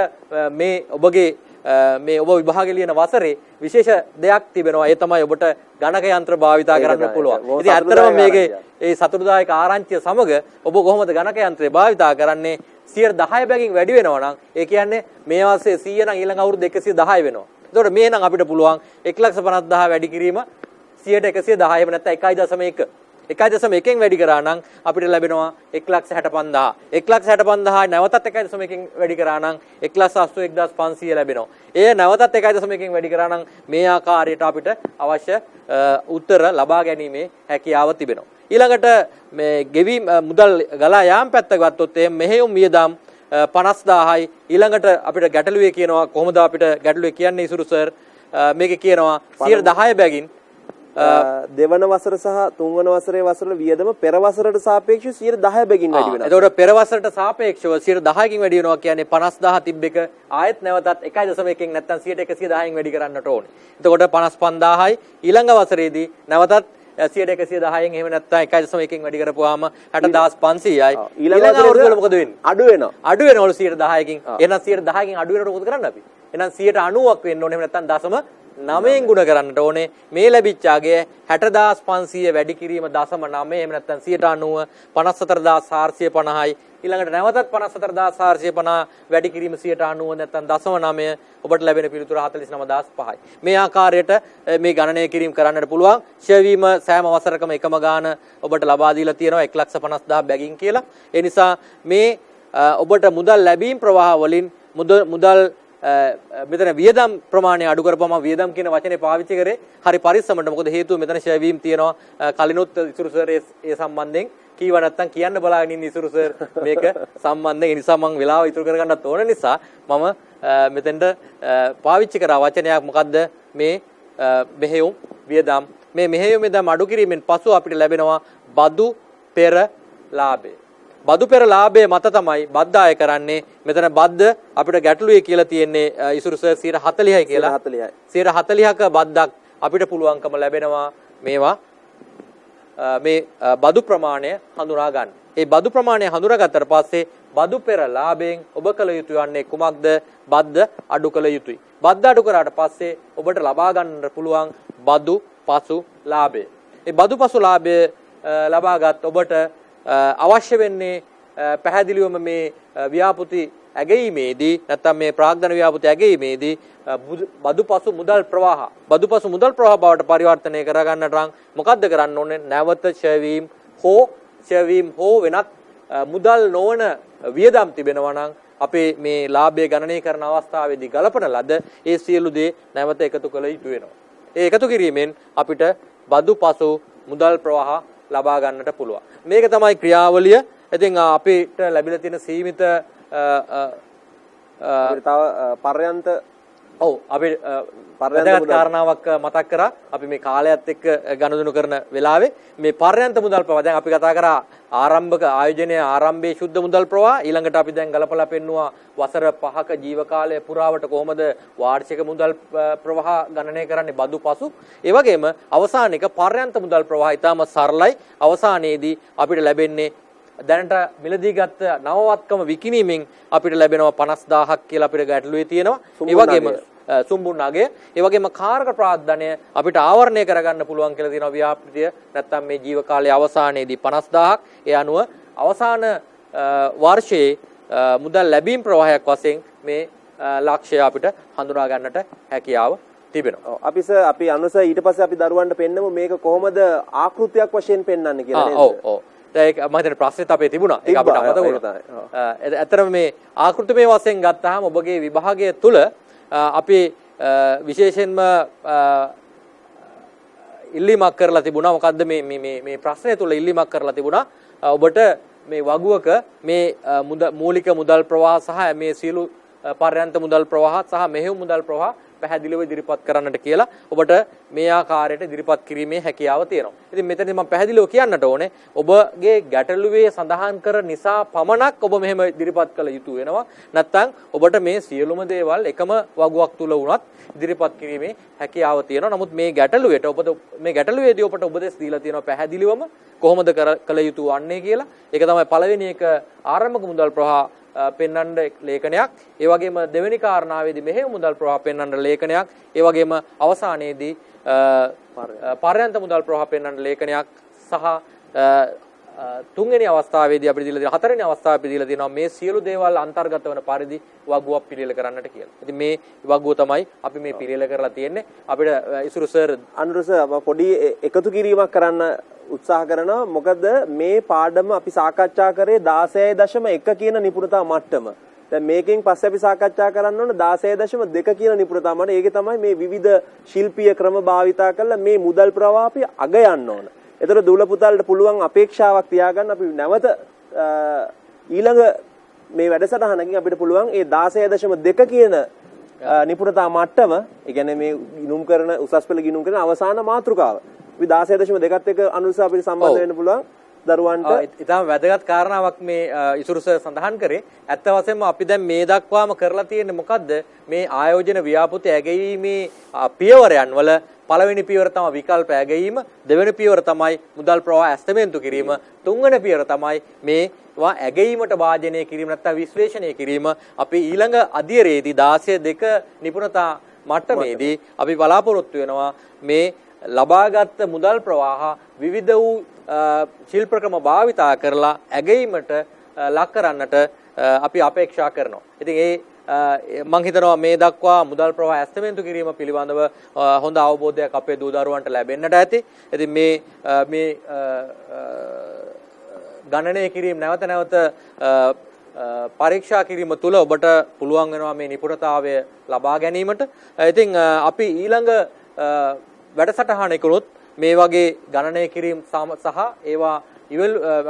ඔබ විභාගේ ලියන වසරේ විශේෂ දෙයක් තිබෙනවා. ඒ තමයි ඔබට ගණක යන්ත්‍ර භාවිතා කරන්න පුළුවන්. ඉතින් ඇත්තටම මේකේ ඒ සතුටුදායක ආරංචිය සමග ඔබ කොහොමද ගණක යන්ත්‍රය භාවිතා කරන්නේ 10% බැගින් වැඩි වෙනවා නම් ඒ කියන්නේ මේ මාසේ 100 නම් ඊළඟ අවුරුද්ද 110 වෙනවා. එතකොට මේ නම් අපිට පුළුවන් 1,50,000 වැඩි කිරීම 100ට 110 එහෙම නැත්නම් 1.1 1.1න් වැඩි කරා නම් අපිට ලැබෙනවා 1,65,000. 1,65,000 නැවතත් 1.1කින් වැඩි කරා නම් 1,81,500 ලැබෙනවා. ඒ නැවතත් 1.1කින් වැඩි කරා නම් මේ ආකාරයට අපිට අවශ්‍ය උත්තර ලබා ගැනීමේ හැකියාව තිබෙනවා. ඊළඟට මේ ගෙවීම් මුදල් ගලා යාම් පැත්ත ගත්තොත් මෙහෙයුම් වියදම් 50,000යි. ඊළඟට අපිට ගැටලුවේ කියනවා කොහොමද අපිට ගැටලුවේ කියන්නේ ඉසුරු සර් මේකේ කියනවා 10% බැගින් දෙවන වසර සහ තුන්වන වසරේ වසර වියදම පෙර වසරට සාපේක්ෂව 10% බැගින් වැඩි වෙනවා. එතකොට පෙර වසරට සාපේක්ෂව 10%කින් වැඩි වෙනවා කියන්නේ 50,000 තිබ්බ එක ආයෙත් නැවතත් 1.1කින් නැත්නම් 110%න් වැඩි කරන්නට ඕනේ. එතකොට 55,000යි ඊළඟ වසරේදී නැවතත් 100%, 110න් එහෙම නැත්නම් 1.1කින් වැඩි කරපුවාම 60500යි. ඊළඟ අවුරුද්ද මොකද වෙන්නේ? අඩු වෙනවා. අඩු වෙනවලු 110කින්. එහෙනම් 110කින් අඩු වෙනකොට මොකද කරන්නේ අපි? එහෙනම් 90ක් වෙන්න ඕනේ. එහෙම නැත්නම් 9න් ගුණ කරන්නට ඕනේ. මේ ලැබිච්ච අගය 60500 වැඩි කිරීම 0.9. එහෙම නැත්නම් 90 54450යි. ඊළඟට නැවතත් 54450 වැඩි කිරීම 90 නැත්නම් 0.9 ඔබට ලැබෙන පිළිතුර 49005යි. මේ ආකාරයට මේ ගණනය කිරීම කරන්නට පුළුවන්. ෂෙවීම සෑම අවසරකම එකම ගාන ඔබට ලබා දීලා තියෙනවා 1,50,000 බැගින් කියලා. ඒ නිසා මේ ඔබට මුදල් ලැබීම් ප්‍රවාහ වලින් මුදල් මෙතන වියදම් ප්‍රමාණය අඩු කරපුවම වියදම් කියන වචනේ පාවිච්චි කරේ හරි පරිස්සමට. මොකද හේතුව මෙතන ෂෙවීම් තියෙනවා. කලිනුත් ඉසුරු සර් ඒ සම්බන්ධයෙන් කීව නැත්තම් කියන්න බලාගෙන ඉන්න ඉසුරු සර් මේක සම්බන්ධයෙන්. ඒ නිසා මම වෙලාව ඉතුරු කරගන්නත් ඕන නිසා මම මෙතෙන්ට පාවිච්චි කරා වචනයක්. මොකද්ද මේ මෙහෙයුම් වියදම්. මේ මෙහෙයුම් වියදම් අඩු කිරීමෙන් පසු අපිට ලැබෙනවා බදු පෙර ලාභය. බදු පෙර ලාභය මත තමයි බද්ද අය කරන්නේ. මෙතන බද්ද අපිට ගැටලුවේ කියලා තියෙන්නේ ඉසුරු සර් 140යි කියලා. 140ක බද්දක් අපිට පුළුවන්කම ලැබෙනවා මේවා මේ බදු ප්‍රමාණය හඳුනා ගන්න. ඒ බදු ප්‍රමාණය හඳුනාගත්තට පස්සේ බදු පෙර ලාභයෙන් ඔබ කළ යුතු යන්නේ කුමක්ද? බද්ද අඩු කළ යුතුයි. බද්ද අඩු කරාට පස්සේ ඔබට ලබා ගන්න පුළුවන් බදු පසු ලාභය. ඒ බදු පසු ලාභය ලබාගත් ඔබට අවශ්‍ය වෙන්නේ පැහැදිලිවම මේ ව්‍යාපෘති ඇගීමේදී නැත්නම් මේ ප්‍රාග්ධන ව්‍යාපෘති ඇගීමේදී බදුපසු මුදල් ප්‍රවාහ බවට පරිවර්තනය කරගන්නට නම් මොකද්ද කරන්න ඕනේ? නැවත ෂෙවීම් හෝ වෙනත් මුදල් නොවන වියදම් තිබෙනවා නම් අපේ මේ ලාභය ගණනය කරන අවස්ථාවේදී ගලපන ලද ඒ සියලු දේ නැවත එකතු කළ යුතු වෙනවා. ඒ එකතු කිරීමෙන් අපිට බදුපසු මුදල් ප්‍රවාහ ලබා ගන්නට පුළුවන්. මේක තමයි ක්‍රියාවලිය. ඉතින් අපිට ලැබිලා තියෙන සීමිත තව පර්යන්ත අපි පර්යන්ත කාරණාවක් මතක් කරා. අපි මේ කාලයත් එක්ක ගනුදෙනු කරන වෙලාවේ මේ පර්යන්ත මුදල් ප්‍රවාහ දැන් අපි කතා කරා ආරම්භක ආයෝජනයේ ආරම්භයේ සුද්ධ මුදල් ප්‍රවාහ. ඊළඟට අපි දැන් ගලපලා පෙන්නවා වසර 5ක ජීව කාලය පුරාවට කොහොමද වාර්ෂික මුදල් ප්‍රවාහ ගණනය කරන්නේ බදු පසු. ඒ වගේම අවසානික පර්යන්ත මුදල් ප්‍රවාහ ඊටම සරලයි. අවසානයේදී අපිට ලැබෙන්නේ දැනට මිලදී ගත්ත නවවත්කම විකිණීමෙන් අපිට ලැබෙනවා 50000ක් කියලා අපිට ගැටලුවේ තියෙනවා. ඒ වගේම සුම්බුන් අගය, ඒ වගේම කාරක ප්‍රාග්ධනය අපිට ආවරණය කරගන්න පුළුවන් කියලා තියෙනවා ව්‍යාපෘතිය. නැත්තම් මේ ජීව කාලයේ අවසානයේදී 50000ක්. ඒ අනුව අවසාන වර්ෂයේ මුදල් ලැබීම් ප්‍රවාහයක් වශයෙන් මේ ලක්ෂ්‍ය අපිට හඳුනා ගන්නට හැකියාව තිබෙනවා. අපි අනුස ඊට පස්සේ අපි දරුවන්ට පෙන්නමු මේක කොහොමද ආකෘතියක් වශයෙන් පෙන්වන්නේ කියලා නේද? ඔව්. ඒක මම හිතන්නේ ප්‍රශ්නෙත් අපේ තිබුණා. ඒක අපිට අමතක වුණා. ඇත්තටම මේ ආකෘතිමය වශයෙන් ගත්තාම ඔබගේ විභාගය තුල අපි විශේෂයෙන්ම ඉල්ලීමක් කරලා තිබුණා. මොකද්ද මේ ප්‍රශ්නය තුල ඉල්ලීමක් කරලා තිබුණා. ඔබට මේ වගුවක මේ මූලික මුදල් ප්‍රවාහ සහ මේ සියලු පර්යන්ත මුදල් ප්‍රවාහ සහ මෙහෙයුම් මුදල් ප්‍රවාහ පැහැදිලිව ඉදිරිපත් කරන්නට කියලා ඔබට මේ ආකාරයට ඉදිරිපත් කිරීමේ හැකියාව තියෙනවා. ඉතින් මෙතනදී මම පැහැදිලිව කියන්නට ඕනේ ඔබගේ ගැටලුවේ සඳහන් කර නිසා පමණක් ඔබ මෙහෙම ඉදිරිපත් කළ යුතු වෙනවා. නැත්නම් ඔබට මේ සියලුම දේවල් එකම වගුවක් තුල වුණත් ඉදිරිපත් කිරීමේ හැකියාව තියෙනවා. නමුත් මේ ගැටලුවේදී ඔබට උපදෙස් දීලා තියෙනවා පැහැදිලිවම කොහොමද කළ යුතු වන්නේ කියලා. ඒක තමයි පළවෙනි එක ආරම්භක මුදල් ප්‍රවාහ පෙන්වන්න ලේඛනයක්. ඒ වගේම දෙවෙනි කාරණාවේදී මෙහෙයුම් මුදල් ප්‍රවාහ පෙන්වන්න ලේඛනයක්. ඒ වගේම අවසානයේදී පර්යන්ත මුදල් ප්‍රවාහ පෙන්වන්න ලේඛනයක් සහ තුන්වෙනි අවස්ථාවේදී අපිට දීලා තියෙන හතරවෙනි අවස්ථාවේ දීලා තියෙනවා මේ සියලු දේවල් අන්තර්ගත වන පරිදි වගුවක් පිළියෙල කරන්නට කියලා. ඉතින් මේ වගුව තමයි අපි මේ පිළියෙල කරලා තියෙන්නේ. අපිට ඉසුරු සර් අනුර සර් පොඩි එකතු කිරීමක් කරන්න උත්සාහ කරනවා. මොකද මේ පාඩම අපි සාකච්ඡා කරේ 16.1 කියන නිපුණතා මට්ටම. දැන් මේකෙන් පස්සේ අපි සාකච්ඡා කරන්න ඕන 16.2 කියන නිපුණතා මට්ටම. ඒකේ තමයි මේ විවිධ ශිල්පීය ක්‍රම භාවිතා කරලා මේ මුදල් ප්‍රවාහ අපි අග යන්න ඕන. ඒතර දූල පුතාලට පුළුවන් අපේක්ෂාවක් තියාගන්න අපි නැවත ඊළඟ මේ වැඩසටහනකින් අපිට පුළුවන් ඒ 16.2 කියන නිපුණතා මට්ටම, ඒ කියන්නේ මේ ගිණුම් කරන උසස් පෙළ ගිණුම් කරන අවසාන මාතෘකාව. අපි 16.2ත් එක්ක අනුසාර අපිට සම්බන්ධ වෙන්න පුළුවන්. දරුවන්ට ඉතාම වැදගත් කාරණාවක් මේ ඉසුරුස සඳහන් කරේ. ඇත්ත වශයෙන්ම අපි දැන් මේ දක්වාම කරලා තියෙන්නේ මොකද්ද? මේ ආයෝජන ව්‍යාපෘති ඇගයීමේ පියවරයන් වල පළවෙනි පියවර තමයි විකල්ප ඇගයීම, දෙවෙනි පියවර තමයි මුදල් ප්‍රවාහ ඇස්තමේන්තු කිරීම, තුන්වෙනි පියවර තමයි මේවා ඇගයීමට වාජනය කිරීම නැත්නම් විශ්ලේෂණය කිරීම. අපි ඊළඟ අධ්‍යයනයේදී 16.2 නිපුණතා මට්ටමේදී අපි බලාපොරොත්තු වෙනවා මේ ලබාගත් මුදල් ප්‍රවාහ විවිධ වූ ශිල්ප ක්‍රම භාවිතා කරලා ඇගීමට ලක් කරන්නට අපි අපේක්ෂා කරනවා. ඉතින් මම හිතනවා මේ දක්වා මුදල් ප්‍රවාහ ඇස්තමේන්තු කිරීම පිළිබඳව හොඳ අවබෝධයක් අපේ දූ දරුවන්ට ලැබෙන්නට ඇති. ඉතින් මේ ගණනය කිරීම නැවත නැවත පරීක්ෂා කිරීම තුළ ඔබට පුළුවන් වෙනවා මේ නිපුණතාවය ලබා ගැනීමට. ඉතින් අපි ඊළඟ වැඩසටහනකලොත් මේ වගේ ගණනය කිරීම සහ ඒවා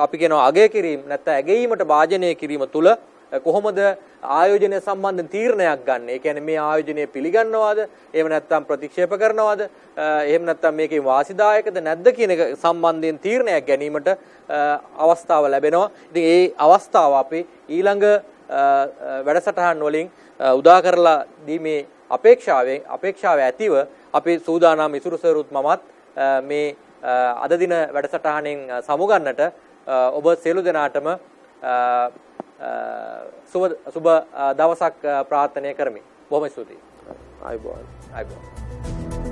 අපි කියනවා අගය කිරීම නැත්නම් ඇගීමට වාජනය කිරීම තුළ කොහොමද ආයෝජනය සම්බන්ධ තීරණයක් ගන්න. ඒ කියන්නේ මේ ආයෝජනය පිළිගන්නවද? එහෙම නැත්නම් ප්‍රතික්ෂේප කරනවද? එහෙම නැත්නම් මේකේ වාසිදායකද නැද්ද කියන එක සම්බන්ධයෙන් තීරණයක් ගැනීමට අවස්ථාව ලැබෙනවා. ඉතින් ඒ අවස්ථාව අපි ඊළඟ වැඩසටහන් වලින් උදා කරලා දීමේ අපේක්ෂාව ඇතිව අපි සූදානම් ඉසුරුසරුත් මමත් මේ අද දින වැඩසටහනෙන් සමුගන්නට ඔබ සියලු දෙනාටම සුබ දවසක් ප්‍රාර්ථනා කරමි. බොහොම ස්තුතියි. ආයුබෝවන්. ආයුබෝවන්.